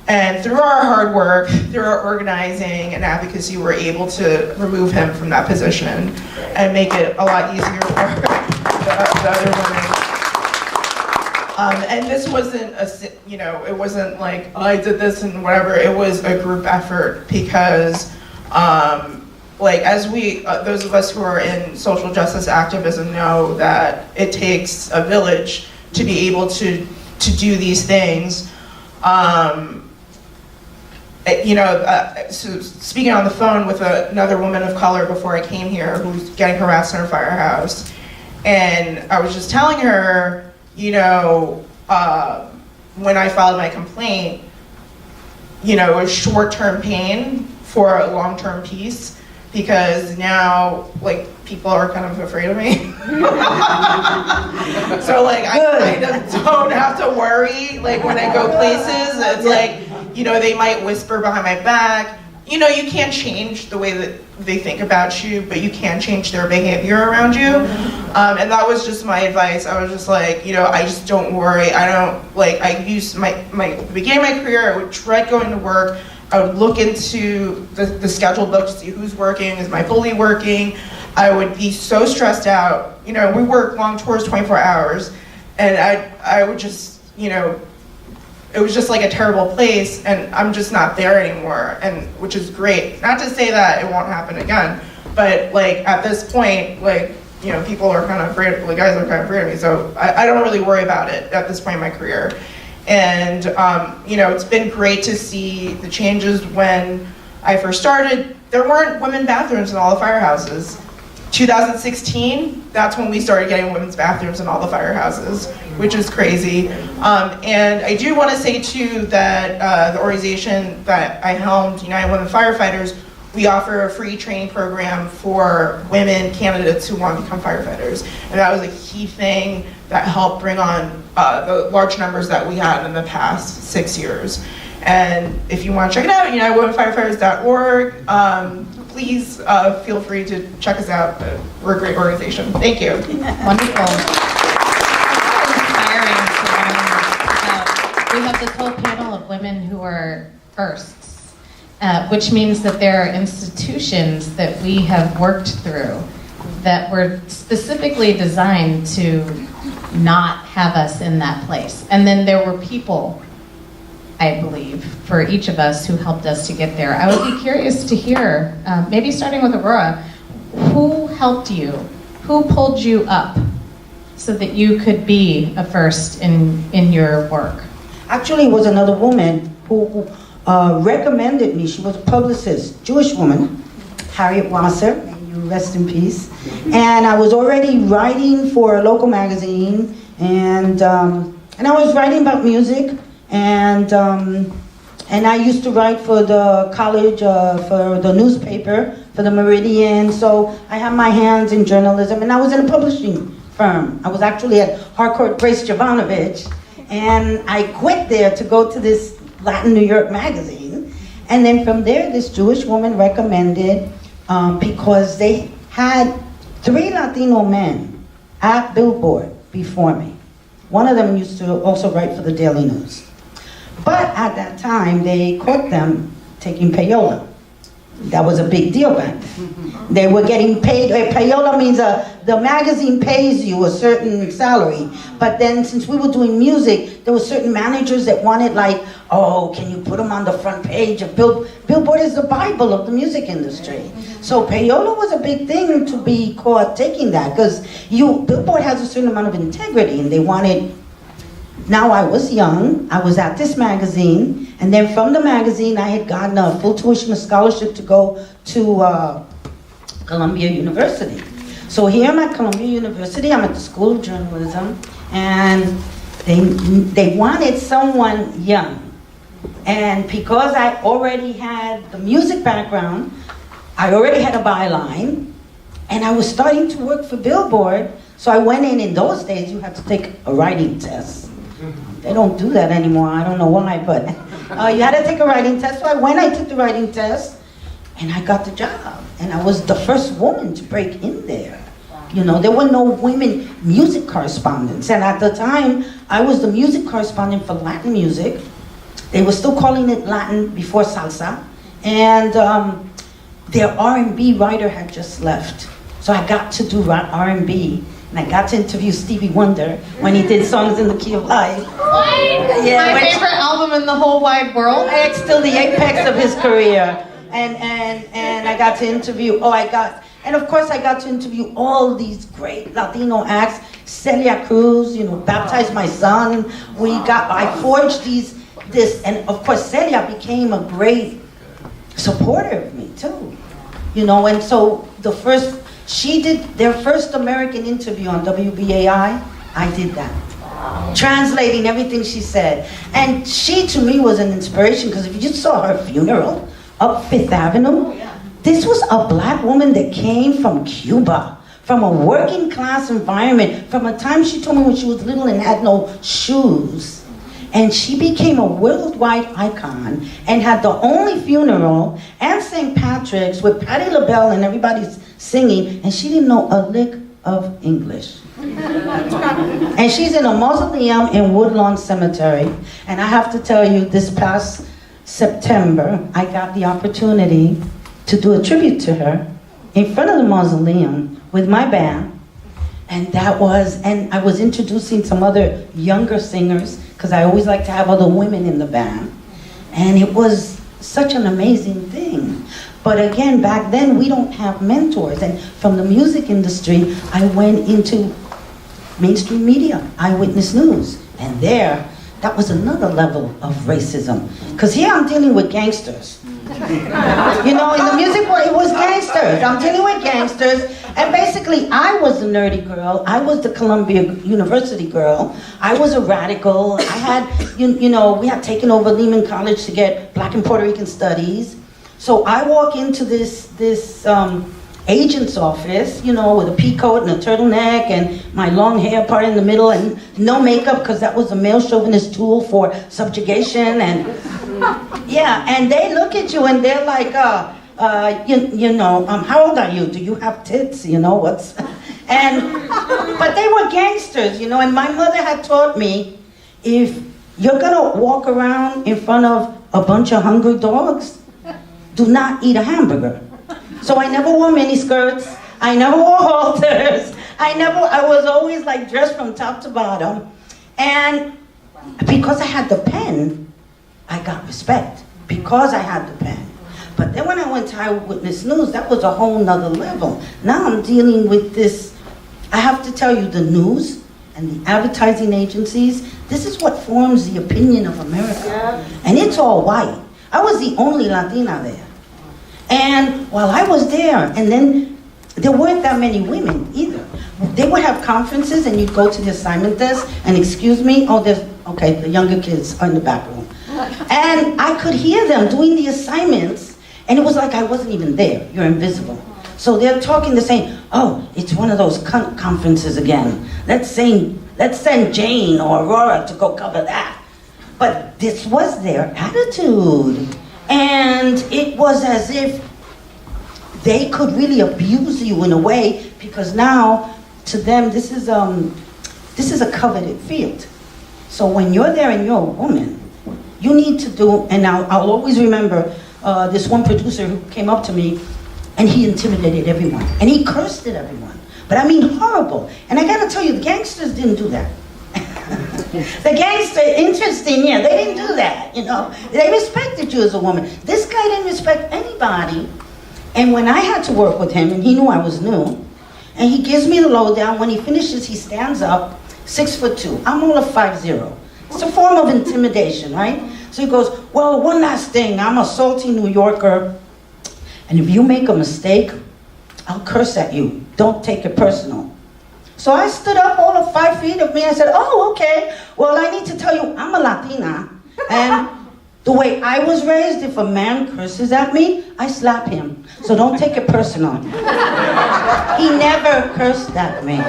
I: And through our hard work, through our organizing and advocacy, we're able to remove him from that position and make it a lot easier for the other women. And this wasn't it wasn't like, oh, I did this and whatever. It was a group effort because like as those of us who are in social justice activism know that it takes a village to be able to do these things. So speaking on the phone with another woman of color before I came here who's getting harassed in her firehouse, and I was just telling her, when I filed my complaint, it was short-term pain for a long-term peace, because now, people are kind of afraid of me. So, I kind of don't have to worry, when I go places. It's they might whisper behind my back. You can't change the way that they think about you, but you can change their behavior around you. And that was just my advice. I was just I just don't worry. I don't, I used beginning my career, I would dread going to work. I would look into the schedule book to see who's working, is my bully working? I would be so stressed out. We work long tours, 24 hours, and I would just, it was just like a terrible place, and I'm just not there anymore, and which is great. Not to say that it won't happen again, But like at this point, like, you know, people are kind of afraid, the guys are kind of afraid of me, so I don't really worry about it at this point in my career. And, you know, it's been great to see the changes. When I first started, there weren't women bathrooms in all the firehouses. 2016, that's when we started getting women's bathrooms in all the firehouses, which is crazy. And I do want to say too that the organization that I helmed, United Women Firefighters, we offer a free training program for women candidates who want to become firefighters. And that was a key thing that helped bring on the large numbers that we had in the past 6 years. And if you want to check it out, UnitedWomenFirefighters.org. Please feel free to check us out. We're a great organization. Thank you.
E: Wonderful. Inspiring to learn. We have this whole panel of women who are firsts, which means that there are institutions that we have worked through that were specifically designed to not have us in that place. And then there were people, I believe, for each of us who helped us to get there. I would be curious to hear, maybe starting with Aurora, who helped you? Who pulled you up so that you could be a first in your work?
H: Actually, it was another woman who recommended me. She was a publicist, Jewish woman, Harriet Wasser, may you rest in peace. And I was already writing for a local magazine, and I was writing about music. And I used to write for the college, for the newspaper, for the Meridian. So I had my hands in journalism, and I was in a publishing firm. I was actually at Harcourt Brace Jovanovich, and I quit there to go to this Latin New York magazine. And then from there, this Jewish woman recommended, because they had 3 Latino men at Billboard before me. One of them used to also write for the Daily News. But at that time, they caught them taking payola. That was a big deal back then. They were getting paid. Payola means the magazine pays you a certain salary. But then since we were doing music, there were certain managers that wanted, like, oh, can you put them on the front page of Billboard is the Bible of the music industry. So payola was a big thing to be caught taking that, because Billboard has a certain amount of integrity, and they wanted. Now I was young, I was at this magazine, and then from the magazine I had gotten a full tuition, a scholarship to go to Columbia University. So here I'm at Columbia University, I'm at the School of Journalism, and they wanted someone young. And because I already had the music background, I already had a byline, and I was starting to work for Billboard, so I went in those days you had to take a writing test. They don't do that anymore, I don't know why, but you had to take a writing test. So I took the writing test, and I got the job. And I was the first woman to break in there. You know, there were no women music correspondents. And at the time, I was the music correspondent for Latin music. They were still calling it Latin before salsa. And their R&B writer had just left. So I got to do R&B. And I got to interview Stevie Wonder when he did Songs in the Key of Life.
E: Yeah, my favorite album in the whole wide world.
H: It's still the apex of his career. And I got to interview, and of course I got to interview all these great Latino acts. Celia Cruz, baptized my son. I forged this, and of course Celia became a great supporter of me too. And so she did their first American interview on WBAI. I did that, translating everything she said. And she, to me, was an inspiration, because if you just saw her funeral up Fifth Avenue, this was a black woman that came from Cuba, from a working class environment, from a time she told me when she was little and had no shoes. And she became a worldwide icon and had the only funeral and St. Patrick's with Patti LaBelle and everybody's singing, and she didn't know a lick of English. And she's in a mausoleum in Woodlawn Cemetery. And I have to tell you, this past September, I got the opportunity to do a tribute to her in front of the mausoleum with my band. And I was introducing some other younger singers, because I always like to have other women in the band. And it was such an amazing thing. But again, back then we don't have mentors. And from the music industry, I went into mainstream media, eyewitness news. And there, that was another level of racism. Because here I'm dealing with gangsters. You know, in the music world, it was gangsters. I'm dealing with gangsters. And basically, I was the nerdy girl. I was the Columbia University girl. I was a radical. I had, you know, we had taken over Lehman College to get Black and Puerto Rican studies. So I walk into this agent's office, you know, with a pea coat and a turtleneck and my long hair part in the middle and no makeup because that was a male chauvinist tool for subjugation. And yeah, and they look at you and they're like, you know, how old are you? Do you have tits? You know, what's... but they were gangsters, you know, and my mother had taught me, if you're gonna walk around in front of a bunch of hungry dogs, do not eat a hamburger. So I never wore miniskirts, I never wore halters, I was always like dressed from top to bottom. And because I had the pen, I got respect, because I had the pen. But then when I went to Eyewitness News, that was a whole nother level. Now I'm dealing with this, I have to tell you, the news and the advertising agencies, this is what forms the opinion of America. And it's all white. I was the only Latina there. And while I was there, and then there weren't that many women either. They would have conferences and you'd go to the assignment desk and excuse me, oh, okay, the younger kids are in the back room. And I could hear them doing the assignments and it was like I wasn't even there, you're invisible. So they're talking, they're saying, oh, it's one of those conferences again. Let's send Jane or Aurora to go cover that. But this was their attitude. And it was as if they could really abuse you in a way, because now, to them, this is a coveted field. So when you're there and you're a woman, you need to do, and I'll always remember this one producer who came up to me, and he intimidated everyone, and he cursed at everyone. But I mean horrible. And I gotta tell you, the gangsters didn't do that. The gangster, interesting, yeah, they didn't do that, you know. They respected you as a woman. This guy didn't respect anybody. And when I had to work with him, and he knew I was new, and he gives me the lowdown, when he finishes, he stands up, 6'2". I'm all of 5'0". It's a form of intimidation, right? So he goes, well, one last thing, I'm a salty New Yorker, and if you make a mistake, I'll curse at you. Don't take it personal. So I stood up, all of 5 feet of me, and said, oh, okay. Well, I need to tell you, I'm a Latina. And the way I was raised, if a man curses at me, I slap him. So don't take it personal. He never cursed at me.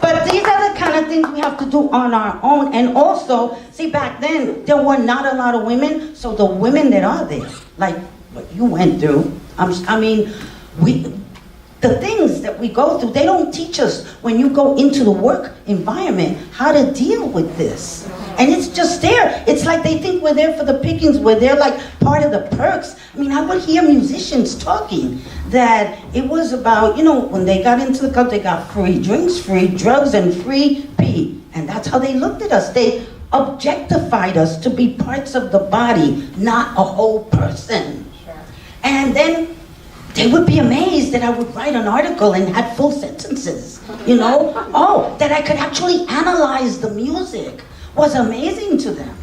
H: But these are the kind of things we have to do on our own. And also, see, back then, there were not a lot of women. So the women that are there, like what you went through, the things that we go through, they don't teach us when you go into the work environment how to deal with this. And it's just there. It's like they think we're there for the pickings, we're there like part of the perks. I mean, I would hear musicians talking that it was about, you know, when they got into the club, they got free drinks, free drugs, and free pee. And that's how they looked at us. They objectified us to be parts of the body, not a whole person. Sure. And then they would be amazed that I would write an article and had full sentences, you know? Oh, that I could actually analyze the music was amazing to them.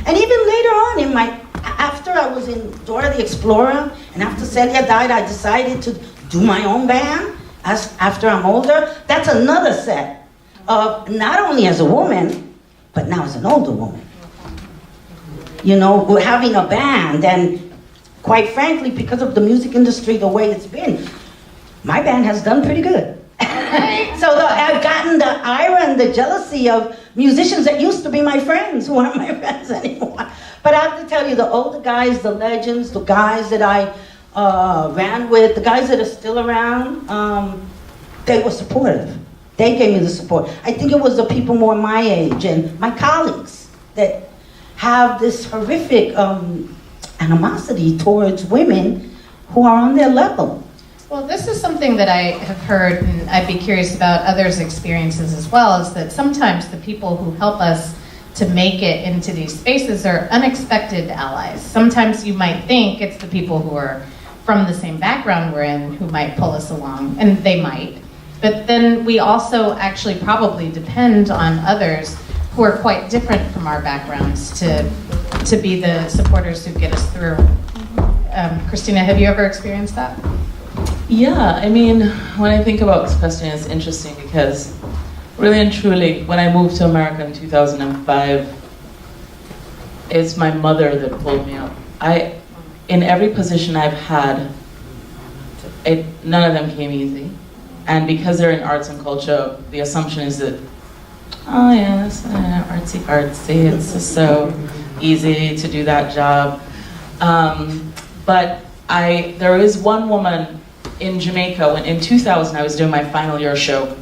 H: And even later on, after I was in Dora the Explorer, and after Celia died, I decided to do my own band after I'm older. That's another set of not only as a woman, but now as an older woman. You know, we're having a band, and quite frankly, because of the music industry, the way it's been, my band has done pretty good. So I've gotten the ire and the jealousy of musicians that used to be my friends, who aren't my friends anymore. But I have to tell you, the older guys, the legends, the guys that I ran with, the guys that are still around, they were supportive. They gave me the support. I think it was the people more my age and my colleagues that have this horrific animosity towards women who are on their level.
E: Well, this is something that I have heard, and I'd be curious about others' experiences as well, is that sometimes the people who help us to make it into these spaces are unexpected allies. Sometimes you might think it's the people who are from the same background we're in who might pull us along, and they might. But then we also actually probably depend on others who are quite different from our backgrounds to be the supporters who get us through. Kristina, have you ever experienced that?
G: Yeah, I mean, when I think about this question, it's interesting because really and truly, when I moved to America in 2005, it's my mother that pulled me up. In every position I've had, none of them came easy. And because they're in arts and culture, the assumption is that, oh yes, artsy, it's just so easy to do that job. But there is one woman in Jamaica, when in 2000 I was doing my final year show,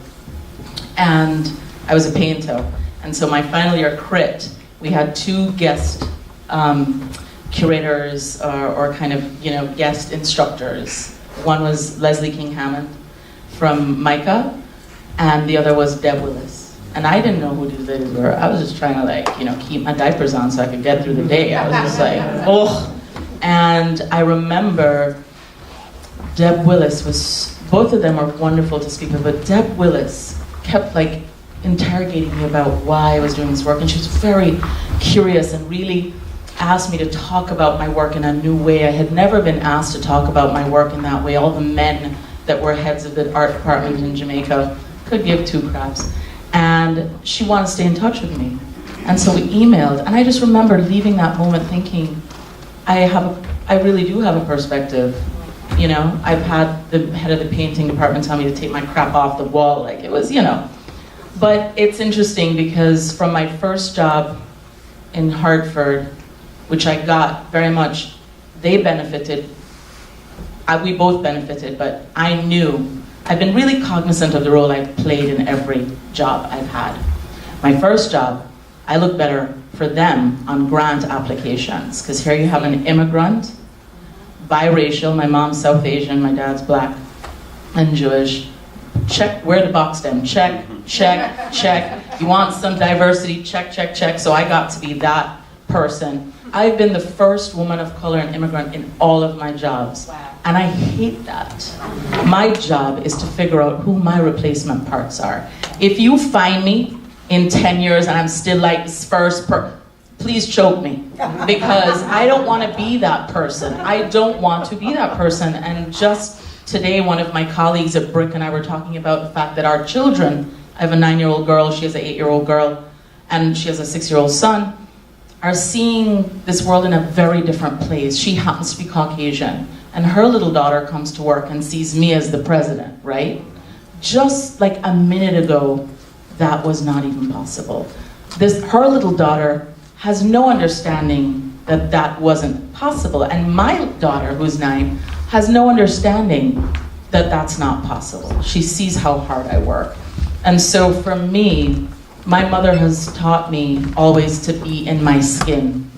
G: and I was a painter. And so my final year crit, we had 2 guest curators or kind of, guest instructors. One was Leslie King Hammond from MICA, and the other was Deb Willis. And I didn't know who these ladies were. I was just trying to keep my diapers on so I could get through the day. I was just like, oh. And I remember Deb Willis both of them are wonderful to speak with, but Deb Willis kept interrogating me about why I was doing this work, and she was very curious and really asked me to talk about my work in a new way. I had never been asked to talk about my work in that way. All the men that were heads of the art department in Jamaica could give 2 craps. And she wanted to stay in touch with me. And so we emailed, and I just remember leaving that moment thinking, I really do have a perspective. I've had the head of the painting department tell me to take my crap off the wall, it was, But it's interesting because from my first job in Hartford, which I got very much, they benefited, we both benefited, but I knew, I've been really cognizant of the role I've played in every job I've had. My first job, I looked better for them on grant applications, because here you have an immigrant, biracial, my mom's South Asian, my dad's black and Jewish. Check, where the box them, check, check, check. You want some diversity, check, check, check. So I got to be that person. I've been the first woman of color and immigrant in all of my jobs. Wow. And I hate that. My job is to figure out who my replacement parts are. If you find me in 10 years and I'm still this first please choke me, because I don't want to be that person. I don't want to be that person. And just today, one of my colleagues at Brick and I were talking about the fact that our children, I have a 9-year-old girl, she has an 8-year-old girl, and she has a 6-year-old son, are seeing this world in a very different place. She happens to be Caucasian, and her little daughter comes to work and sees me as the president, right? Just a minute ago, that was not even possible. Her little daughter has no understanding that that wasn't possible. And my daughter, who's 9, has no understanding that that's not possible. She sees how hard I work. And so for me, my mother has taught me always to be in my skin.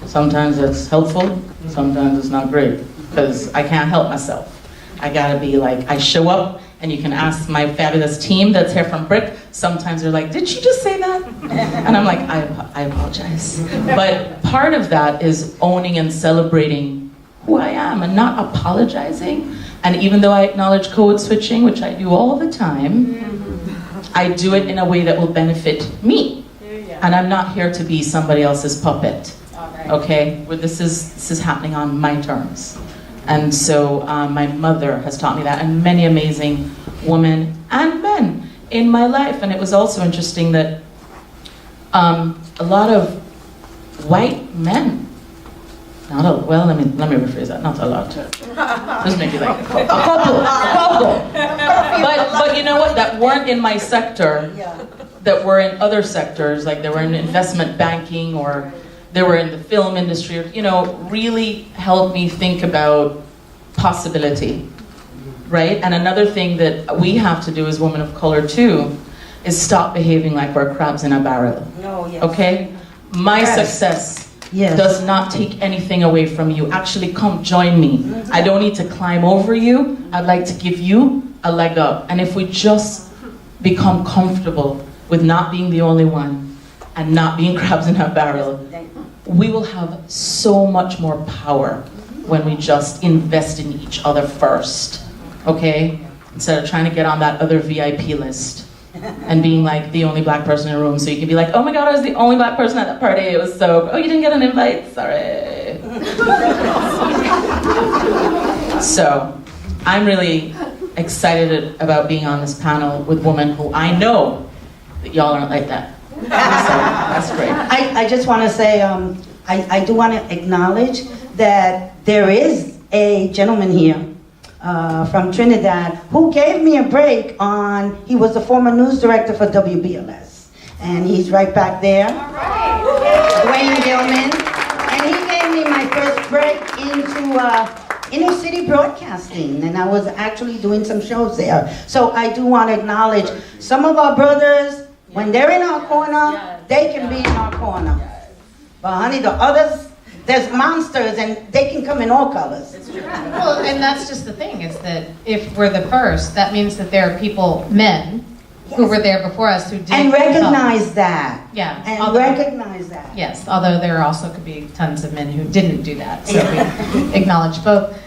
G: Sometimes it's helpful, sometimes it's not great, because I can't help myself. I gotta be I show up, and you can ask my fabulous team that's here from Brick, sometimes they're like, did she just say that? And I'm like, I apologize. But part of that is owning and celebrating who I am and not apologizing. And even though I acknowledge code switching, which I do all the time, I do it in a way that will benefit me. And I'm not here to be somebody else's puppet. Okay? This is happening on my terms. And so my mother has taught me that, and many amazing women and men in my life. And it was also interesting that a lot of white men, let me rephrase that, not a lot. Just make it a couple. But you know what, that weren't in my sector, that were in other sectors, they were in investment banking, or they were in the film industry, really helped me think about possibility, right? And another thing that we have to do as women of color too, is stop behaving like we're crabs in a barrel. Okay? My success does not take anything away from you. Actually, come join me. I don't need to climb over you. I'd like to give you a leg up. And if we just become comfortable with not being the only one, and not being crabs in a barrel, we will have so much more power when we just invest in each other first, okay? Instead of trying to get on that other VIP list and being like the only black person in the room, so you can be like, oh my God, I was the only black person at that party, it was so, oh, you didn't get an invite, sorry. So, I'm really excited about being on this panel with women who I know that y'all aren't like that. So, that's great.
H: I just want to say, I do want to acknowledge that there is a gentleman here from Trinidad who gave me a break on, he was the former news director for WBLS. And he's right back there. Dwayne Gilman. And he gave me my first break into inner city broadcasting. And I was actually doing some shows there. So I do want to acknowledge some of our brothers, when they're in our corner, they can be in our corner. But honey, the others, there's monsters and they can come in all colors.
E: Well, and that's just the thing, is that if we're the first, that means that there are people, men, who were there before us who didn't
H: And recognize
E: come.
H: that.
E: Yeah.
H: And recognize that.
E: Yes, although there also could be tons of men who didn't do that, so we acknowledge both.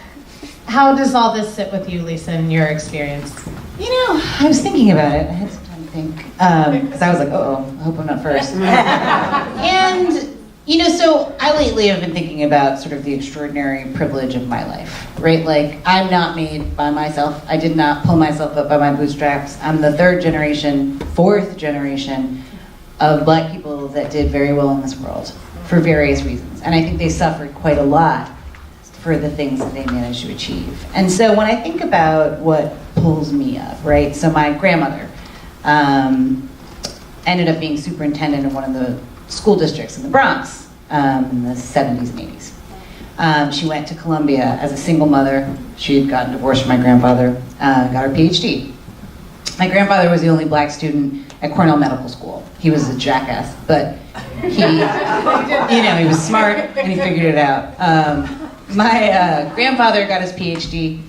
E: How does all this sit with you, Lisa, in your experience?
F: You know, I was thinking about it. I had some time to think. Because I was like, uh-oh, I hope I'm not first. And, you know, so I lately have been thinking about sort of the extraordinary privilege of my life, right? Like, I'm not made by myself. I did not pull myself up by my bootstraps. I'm the fourth generation of black people that did very well in this world for various reasons. And I think they suffered quite a lot for the things that they managed to achieve. And so when I think about what pulls me up, right? So my grandmother ended up being superintendent of one of the school districts in the Bronx in the 70s and 80s. She went to Columbia as a single mother. She had gotten divorced from my grandfather, got her PhD. My grandfather was the only black student at Cornell Medical School. He was a jackass, but he, you know, he was smart and he figured it out. My grandfather got his PhD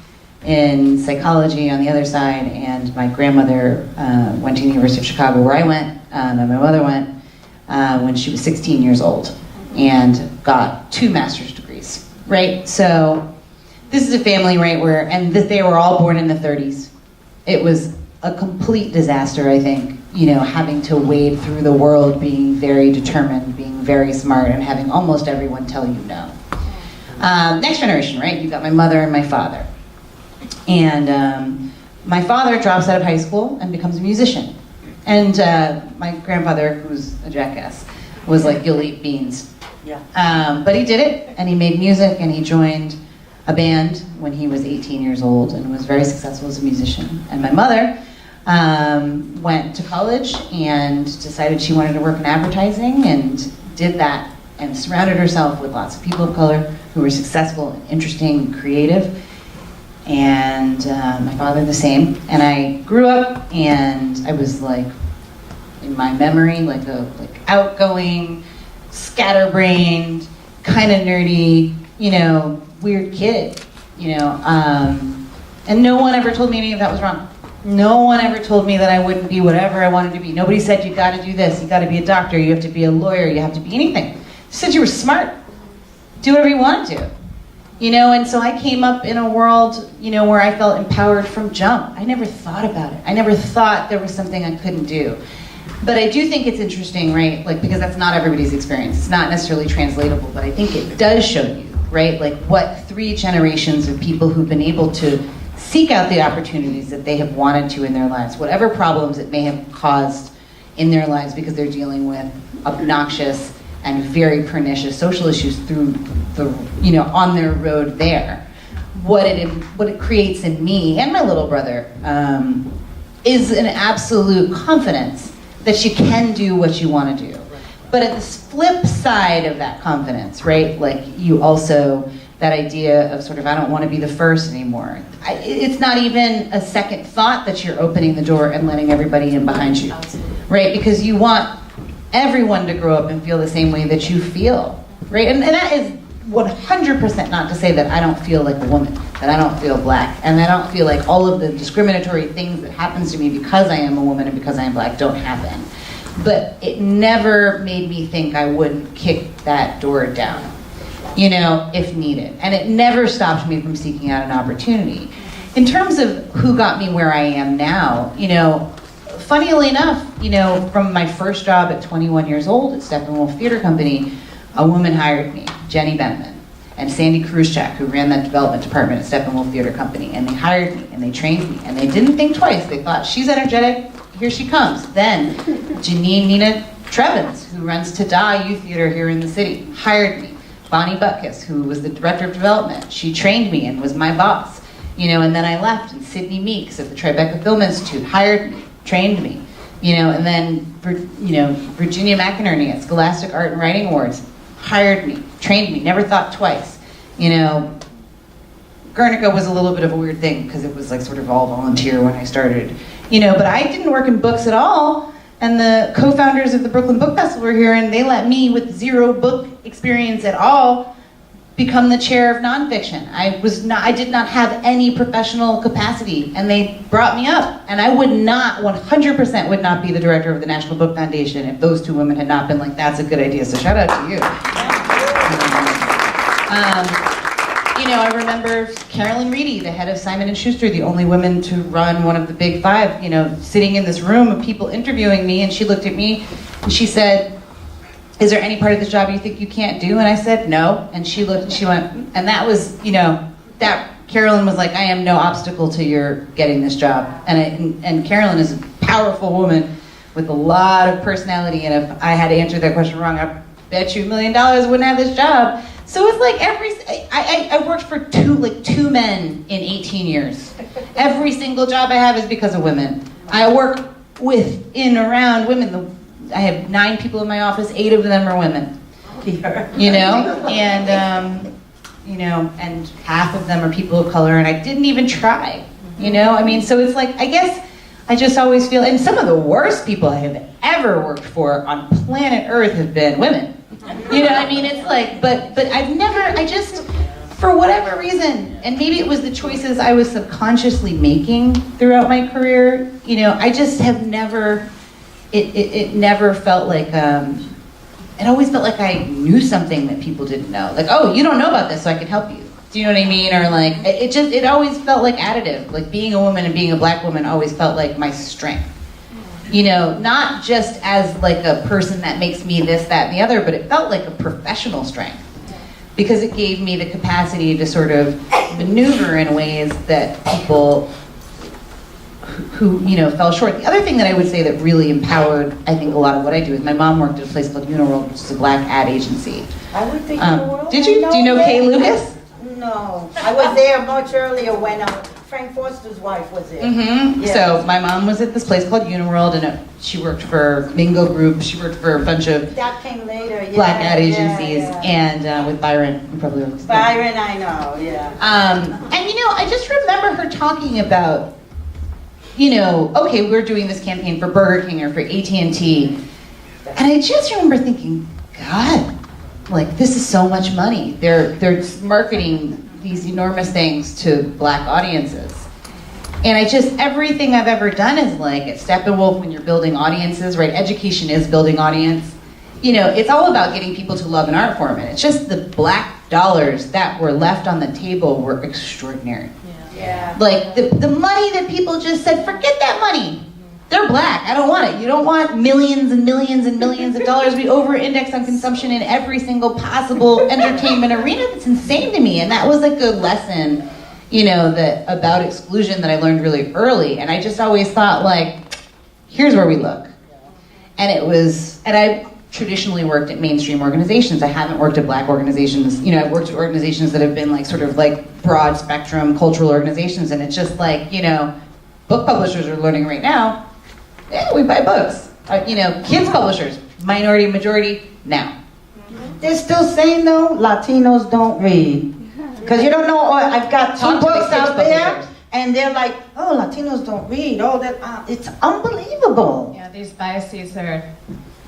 F: in psychology on the other side, and my grandmother went to the University of Chicago, where I went, and my mother went when she was 16 years old, and got 2 master's degrees, right? So this is a family, right, where, and they were all born in the 30s. It was a complete disaster, I think, you know, having to wade through the world, being very determined, being very smart, and having almost everyone tell you no. Next generation, right? You've got my mother and my father. And my father drops out of high school and becomes a musician. And my grandfather, who's a jackass, was like, you'll eat beans. Yeah. But he did it, and he made music, and he joined a band when he was 18 years old and was very successful as a musician. And my mother went to college and decided she wanted to work in advertising, and did that, and surrounded herself with lots of people of color who were successful and interesting and creative. And my father the same. And I grew up, and I was like, in my memory, like outgoing, scatterbrained, kind of nerdy, you know, weird kid, you know. And no one ever told me any of that was wrong. No one ever told me that I wouldn't be whatever I wanted to be. Nobody said, you gotta do this, you gotta be a doctor, you have to be a lawyer, you have to be anything. They said you were smart. Do whatever you want to. You know, and so I came up in a world, you know, where I felt empowered from jump. I never thought about it. I never thought there was something I couldn't do. But I do think it's interesting, right? Like, because that's not everybody's experience. It's not necessarily translatable, but I think it does show you, right? Like, what 3 generations of people who've been able to seek out the opportunities that they have wanted to in their lives, whatever problems it may have caused in their lives because they're dealing with obnoxious and very pernicious social issues through the, you know, on their road there. What it creates in me and my little brother is an absolute confidence that you can do what you want to do. But at the flip side of that confidence, right, like you also, that idea of sort of, I don't want to be the first anymore. It's not even a second thought that you're opening the door and letting everybody in behind you, right? Because you want everyone to grow up and feel the same way that you feel, right? And that is 100% not to say that I don't feel like a woman, that I don't feel black, and I don't feel like all of the discriminatory things that happens to me because I am a woman and because I am black don't happen. but it never made me think I wouldn't kick that door down, you know, if needed. And it never stopped me from seeking out an opportunity. In terms of who got me where I am now, you know, funnily enough, you know, from my first job at 21 years old at Steppenwolf Theater Company, a woman hired me, Jenny Benman, and Sandy Kruzchak, who ran that development department at Steppenwolf Theater Company, and they hired me, and they trained me, and they didn't think twice. They thought, she's energetic, here she comes. Then, Janine Nina Trevins, who runs Tada Youth Theater here in the city, hired me. Bonnie Butkus, who was the director of development, she trained me and was my boss. You know, and then I left, and Sydney Meeks at the Tribeca Film Institute hired me, trained me. You know, and then, you know, Virginia McInerney at Scholastic Art and Writing Awards hired me, trained me, never thought twice. You know, Guernica was a little bit of a weird thing because it was like sort of all volunteer when I started. You know, but I didn't work in books at all. And the co-founders of the Brooklyn Book Festival were here, and they let me, with zero book experience at all, become the chair of nonfiction. I did not have any professional capacity, and they brought me up. And I would not, 100% would not be the director of the National Book Foundation if those two women had not been like, that's a good idea, so shout out to you. You know, I remember Carolyn Reedy, the head of Simon & Schuster, the only woman to run one of the big five, you know, sitting in this room of people interviewing me, and she looked at me and she said, is there any part of this job you think you can't do? And I said, no. And she looked and she went, and that was, you know, that Carolyn was like, I am no obstacle to your getting this job. And Carolyn is a powerful woman with a lot of personality, and if I had answered that question wrong, I bet you $1 million wouldn't have this job. So it's like I worked for two men in 18 years. Every single job I have is because of women. I work with, in, around women. I have 9 people in my office, 8 of them are women. You know, and you know, and half of them are people of color, and I didn't even try. You know, I mean, so it's like, I guess I just always feel, and some of the worst people I have ever worked for on planet Earth have been women. You know, I mean, it's like, but I just, for whatever reason, and maybe it was the choices I was subconsciously making throughout my career, you know, I just have never, it never felt like, it always felt like I knew something that people didn't know. Like, oh, you don't know about this, so I can help you. Do you know what I mean? Or like, it always felt like additive. Like being a woman and being a black woman always felt like my strength. You know, not just as like a person that makes me this, that, and the other, but it felt like a professional strength. Because it gave me the capacity to sort of maneuver in ways that people who, you know, fell short. The other thing that I would say that really empowered, I think, a lot of what I do is my mom worked at a place called Uniworld, which is a black ad agency.
H: I would think Uniworld.
F: Did you? Do you know Kay Lucas?
H: No, I was there much earlier when Frank Foster's wife was there.
F: Mm-hmm. Yes. So my mom was at this place called Uniworld, and she worked for Mingo Group. She worked for a bunch of
H: that came later, yeah,
F: black ad agencies, and with Byron, you probably remember.
H: Byron, I know, yeah.
F: And you know, I just remember her talking about, you know, okay, we're doing this campaign for Burger King or for AT&T, and I just remember thinking, God, like this is so much money. They're marketing these enormous things to black audiences. And everything I've ever done is like, at Steppenwolf, when you're building audiences, right, education is building audience. You know, it's all about getting people to love an art form, and it's just the black dollars that were left on the table were extraordinary.
H: Yeah.
F: Like, the money that people just said, forget that money. They're black, I don't want it. You don't want millions and millions and millions of dollars. We over-index on consumption in every single possible entertainment arena. That's insane to me. And that was like a lesson, you know, about exclusion that I learned really early. And I just always thought, like, here's where we look. And I traditionally worked at mainstream organizations. I haven't worked at black organizations. You know, I've worked at organizations that have been like sort of like broad spectrum cultural organizations. And it's just like, you know, book publishers are learning right now, yeah, we buy books. You know, kids publishers, minority, majority, now.
H: They're still saying though, Latinos don't read. Because you don't know, I've got 2 books out there, and they're like, oh, Latinos don't read, all that. It's unbelievable.
E: Yeah, these biases are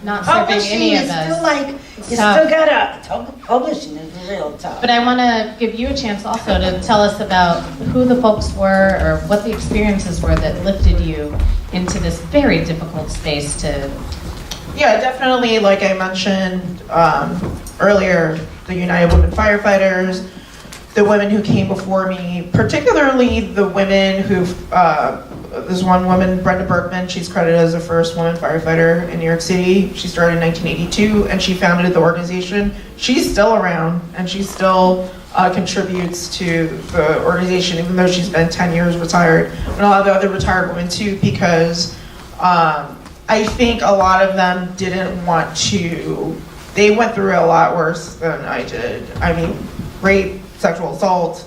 E: not serving any of us.
H: Still like, you still gotta, publishing is real tough.
E: But I want to give you a chance also to tell us about who the folks were or what the experiences were that lifted you into this very difficult space to
I: Yeah, definitely, like I mentioned earlier, the United Women Firefighters, the women who came before me, particularly the women who, there's one woman, Brenda Berkman, she's credited as the first woman firefighter in New York City. She started in 1982 and she founded the organization. She's still around and she still contributes to the organization, even though she's been 10 years retired. And a lot of the other retired women too, because I think a lot of them didn't want to, they went through a lot worse than I did. I mean, rape, sexual assault,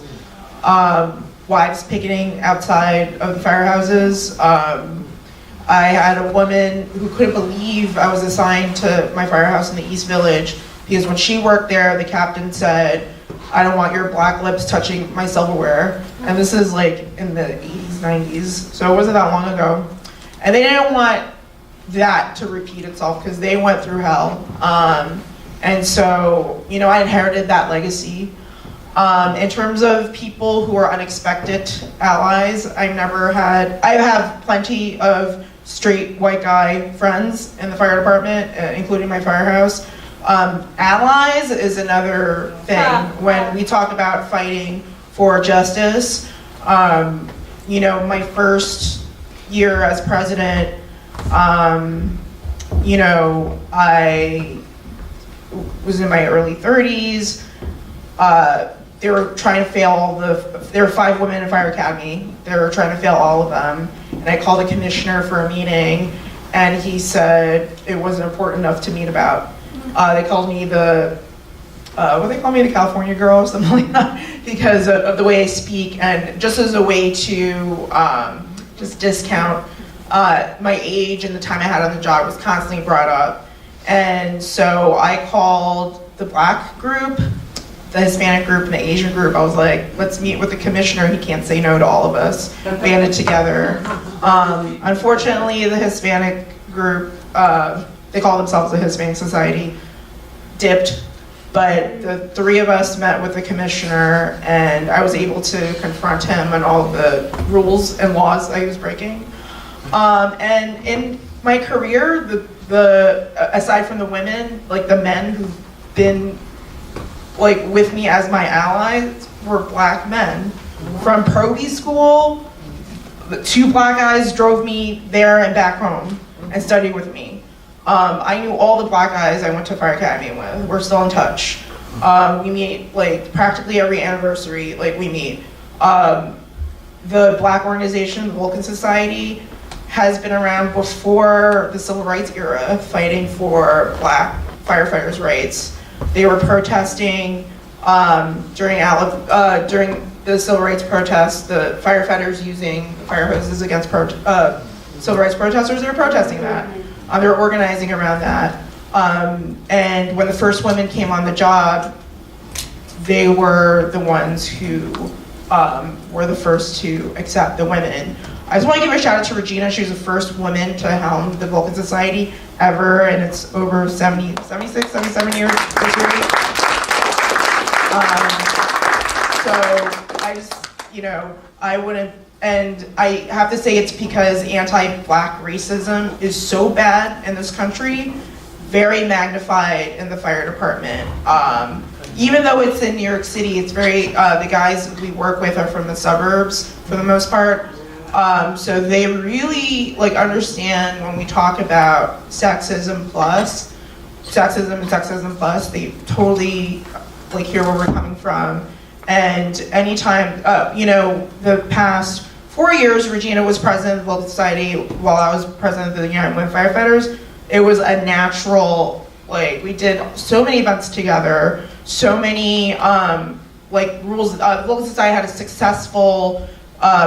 I: wives picketing outside of the firehouses. I had a woman who couldn't believe I was assigned to my firehouse in the East Village because when she worked there, the captain said, "I don't want your black lips touching my silverware." And this is like in the 80s, 90s, so it wasn't that long ago. And they didn't want that to repeat itself because they went through hell. And so, you know, I inherited that legacy. In terms of people who are unexpected allies, I have plenty of straight white guy friends in the fire department, including my firehouse. Allies is another thing when we talk about fighting for justice. You know, my first year as president, you know, I was in my early 30s. They were trying to fail there were 5 women in Fire Academy. They were trying to fail all of them. And I called the commissioner for a meeting and he said it wasn't important enough to meet about. They called me the California girl or something like that because of the way I speak and just as a way to just discount my age and the time I had on the job was constantly brought up. And so I called the black group, the Hispanic group, and the Asian group. I was like, let's meet with the commissioner. He can't say no to all of us. Banded together. Unfortunately, the Hispanic group, they call themselves the Hispanic Society, dipped. But the 3 of us met with the commissioner and I was able to confront him on all of the rules and laws I was breaking. And in my career, aside from the women, like the men who've been like with me as my allies were black men. From Proby school, the 2 black guys drove me there and back home and studied with me. I knew all the black guys I went to Fire Academy with. We're still in touch. We meet like practically every anniversary, like we meet. The black organization, the Vulcan Society, has been around before the Civil Rights era, fighting for black firefighters' rights. They were protesting during the Civil Rights protests, the firefighters using fire hoses against Civil Rights protesters. They were protesting that. They were organizing around that. And when the first women came on the job, they were the ones who were the first to accept the women. I just want to give a shout out to Regina. She was the first woman to helm the Vulcan Society ever, and it's over 76, 77 years this year. So I just, you know, I wouldn't, and I have to say it's because anti-black racism is so bad in this country, very magnified in the fire department. Even though it's in New York City, it's very, the guys we work with are from the suburbs for the most part. So they really like understand when we talk about sexism and sexism plus, they totally like hear where we're coming from. And anytime, you know, the past 4 years, Regina was president of the Vulcan Society while I was president of the United Women Firefighters. It was a natural, like we did so many events together, so many like rules. The Vulcan Society had a successful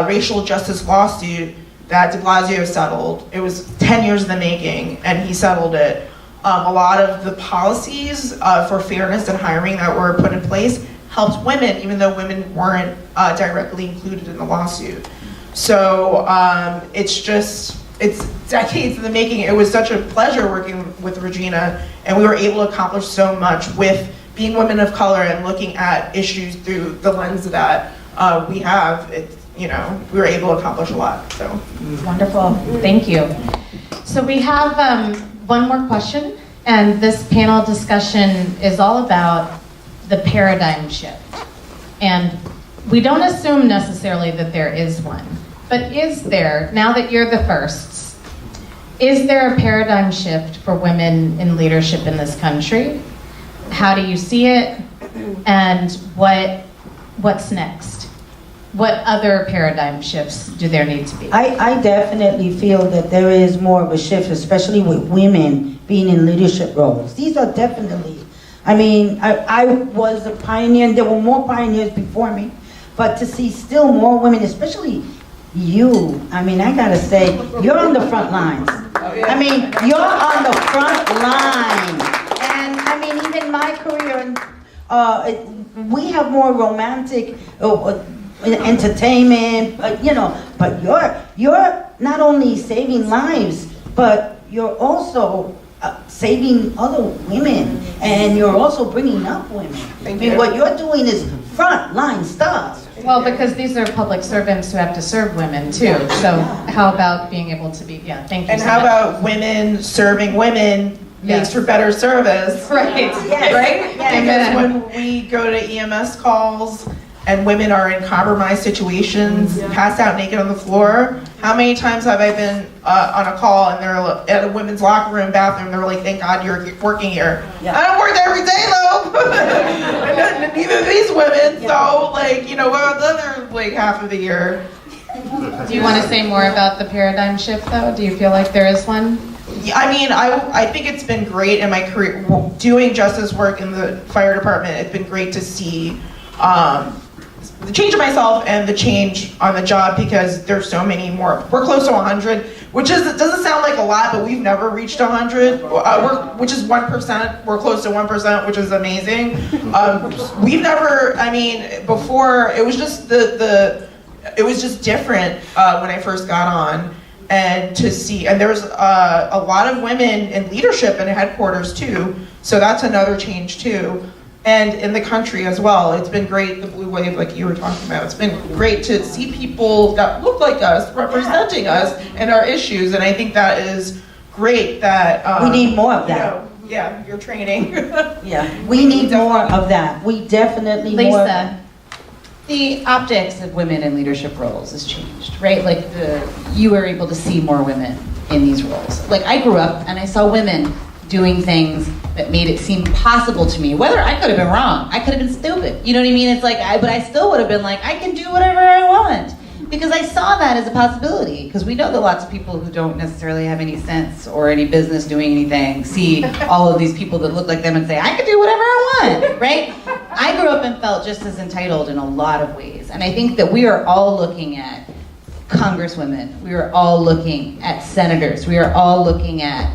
I: racial justice lawsuit that de Blasio settled. It was 10 years in the making, and he settled it. A lot of the policies for fairness and hiring that were put in place helped women, even though women weren't directly included in the lawsuit. So it's decades in the making. It was such a pleasure working with Regina, and we were able to accomplish so much with being women of color and looking at issues through the lens that we have. You know, we were able to accomplish a lot. So
D: Wonderful, thank you. So we have
E: one more question, and this panel discussion is all about the paradigm shift. And we don't assume necessarily that there is one, but is there, now that you're the firsts, is there a paradigm shift for women in leadership in this country? How do you see it? And what's next? What other paradigm shifts do there need to be?
H: I definitely feel that there is more of a shift, especially with women being in leadership roles. These are definitely, I mean, I was a pioneer, and there were more pioneers before me, but to see still more women, especially you, I mean, I gotta say, you're on the front lines. I mean, you're on the front line. And I mean, even my career, we have more romantic entertainment, but you're not only saving lives, but you're also saving other women, and you're also bringing up women. I mean, what you're doing is frontline stuff.
E: Well, because these are public servants who have to serve women too. So how about being able to be, thank you
I: And
E: so
I: how
E: much.
I: about women serving women makes for better service?
E: Right,
H: Yes.
E: right?
I: Because when we go to EMS calls and women are in compromised situations, passed out naked on the floor, how many times have I been on a call and they're at a women's locker room bathroom, they're like, thank God you're working here.
H: Yeah.
I: I don't work there every day though. And neither do these women, so well, the other half of the year.
E: Do you want to say more about the paradigm shift though? Do you feel like there is one?
I: I mean, I think it's been great in my career, doing justice work in the fire department. It's been great to see the change of myself and the change on the job, because there's so many more. We're close to 100, which doesn't sound like a lot, but we've never reached 100, which is 1%. We're close to 1%, which is amazing. We've never, I mean, before it was just it was just different when I first got on. And to see, and there's a lot of women in leadership and headquarters too, so that's another change too. And in the country as well, it's been great, the blue wave like you were talking about. It's been great to see people that look like us representing us and our issues, and I think that is great that...
H: we need more of that.
I: You're training.
H: Yeah, we need more of that. We definitely
E: Lisa.
F: The optics of women in leadership roles has changed, right? Like you were able to see more women in these roles. Like I grew up and I saw women doing things that made it seem possible to me. Whether I could have been wrong, I could have been stupid. You know what I mean? It's like, but I still would have been like, I can do whatever I want. Because I saw that as a possibility. Because we know that lots of people who don't necessarily have any sense or any business doing anything see all of these people that look like them and say, I can do whatever I want, right? I grew up and felt just as entitled in a lot of ways. And I think that we are all looking at congresswomen. We are all looking at senators. We are all looking at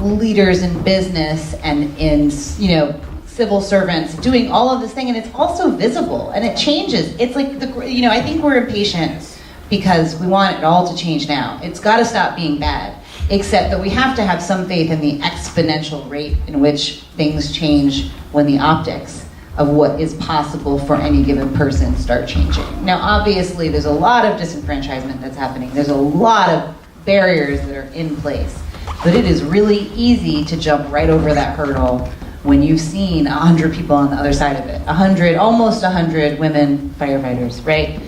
F: leaders in business and in, civil servants doing all of this thing, and it's also visible and it changes. It's like I think we're impatient because we want it all to change now. It's got to stop being bad, except that we have to have some faith in the exponential rate in which things change when the optics of what is possible for any given person start changing. Now, obviously, there's a lot of disenfranchisement that's happening. There's a lot of barriers that are in place, but it is really easy to jump right over that hurdle when you've seen 100 people on the other side of it. Almost 100 women firefighters, right?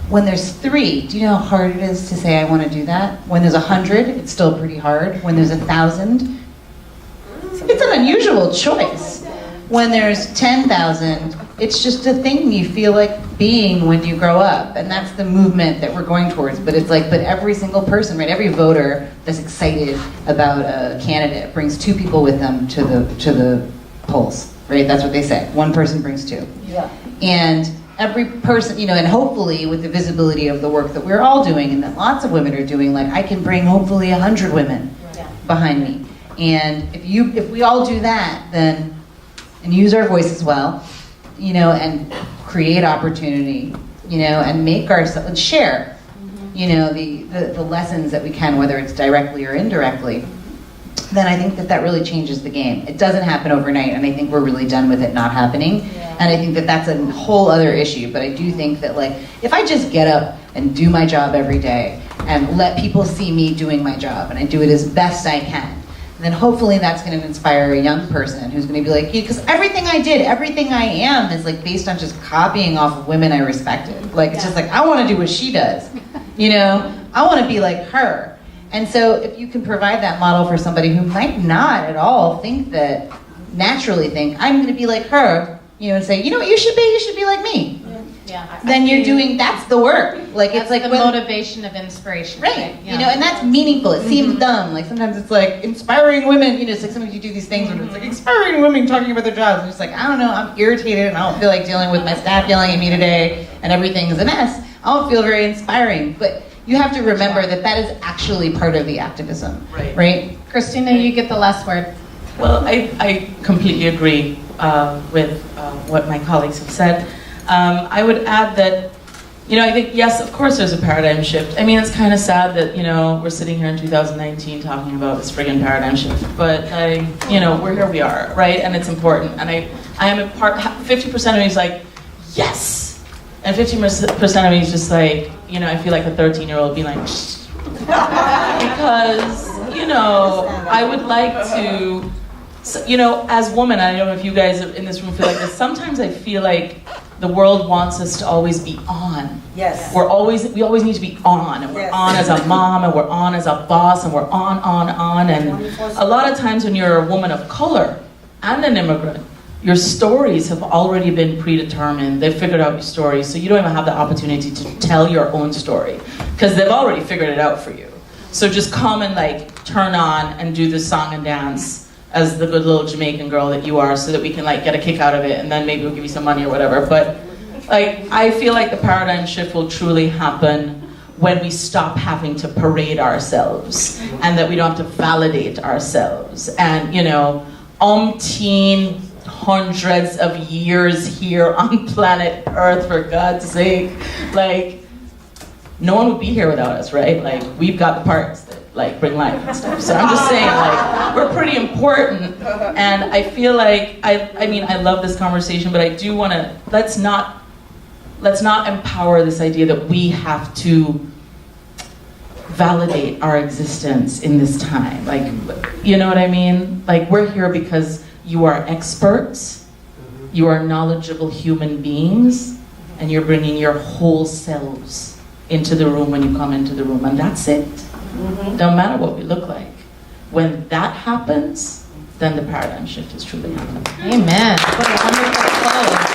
F: When there's 3, do you know how hard it is to say I want to do that? When there's 100, it's still pretty hard. When there's 1,000, it's an unusual choice. When there's 10,000, it's just a thing you feel like being when you grow up, and that's the movement that we're going towards. But it's like, but every single person, right? Every voter that's excited about a candidate brings 2 people with them to the polls, right? That's what they say. 1 person brings 2.
H: Yeah.
F: And every person, and hopefully with the visibility of the work that we're all doing, and that lots of women are doing, like I can bring hopefully 100 women behind me. And if we all do that, then and use our voice as well, and create opportunity, and make ourselves, and share, the lessons that we can, whether it's directly or indirectly, then I think that really changes the game. It doesn't happen overnight, and I think we're really done with it not happening. And I think that that's a whole other issue, but I do think that if I just get up and do my job every day, and let people see me doing my job, and I do it as best I can. And then hopefully that's going to inspire a young person who's going to be like, because everything I did, everything I am is like based on just copying off of women I respected. Like, it's just like, I want to do what she does, you know? I want to be like her. And so if you can provide that model for somebody who might not at all naturally think, I'm going to be like her, you know, and say, you know what you should be? You should be like me.
E: Yeah.
F: Then you're doing, that's the work. Like,
E: That's
F: it's like
E: the
F: when,
E: motivation of inspiration.
F: right,
E: Yeah.
F: you know, and that's meaningful. It seems dumb. Like sometimes it's like inspiring women, you know, it's like sometimes you do these things where it's like inspiring women talking about their jobs. And it's like, I don't know, I'm irritated and I don't feel like dealing with my staff yelling at me today and everything's a mess. I don't feel very inspiring. But you have to remember that that is actually part of the activism, right?
E: Kristina, you get the last word.
G: Well, I completely agree with what my colleagues have said. I would add that, you know, I think, yes, of course there's a paradigm shift. I mean, it's kind of sad that, you know, we're sitting here in 2019 talking about this friggin' paradigm shift. But, you know, we're here, we are, right? And it's important. And I am a part, 50% of me is like, yes! And 50% of me is just like, you know, I feel like a 13-year-old being like, shh. Because, you know, I would like to, you know, as women, I don't know if you guys in this room feel like this, sometimes I feel like the world wants us to always be on.
J: Yes.
G: We always need to be on, and we're on as a mom, and we're on as a boss, and we're on, and a lot of times when you're a woman of color and an immigrant, your stories have already been predetermined. They've figured out your story, so you don't even have the opportunity to tell your own story, because they've already figured it out for you. So just come and like turn on and do this song and dance as the good little Jamaican girl that you are, so that we can like get a kick out of it, and then maybe we'll give you some money or whatever. But like, I feel like the paradigm shift will truly happen when we stop having to parade ourselves, and that we don't have to validate ourselves. And, you know, umpteen hundreds of years here on planet Earth, for God's sake, like, no one would be here without us, right? Like, we've got the parts that like bring life and stuff. So I'm just saying, like, we're pretty important. And I feel like, I mean, I love this conversation, but I do want to, let's not empower this idea that we have to validate our existence in this time. Like, you know what I mean? Like, we're here because you are experts, you are knowledgeable human beings, and you're bringing your whole selves into the room when you come into the room, and that's it. Don't matter what we look like. When that happens, then the paradigm shift is truly happening.
E: Amen. What a wonderful close.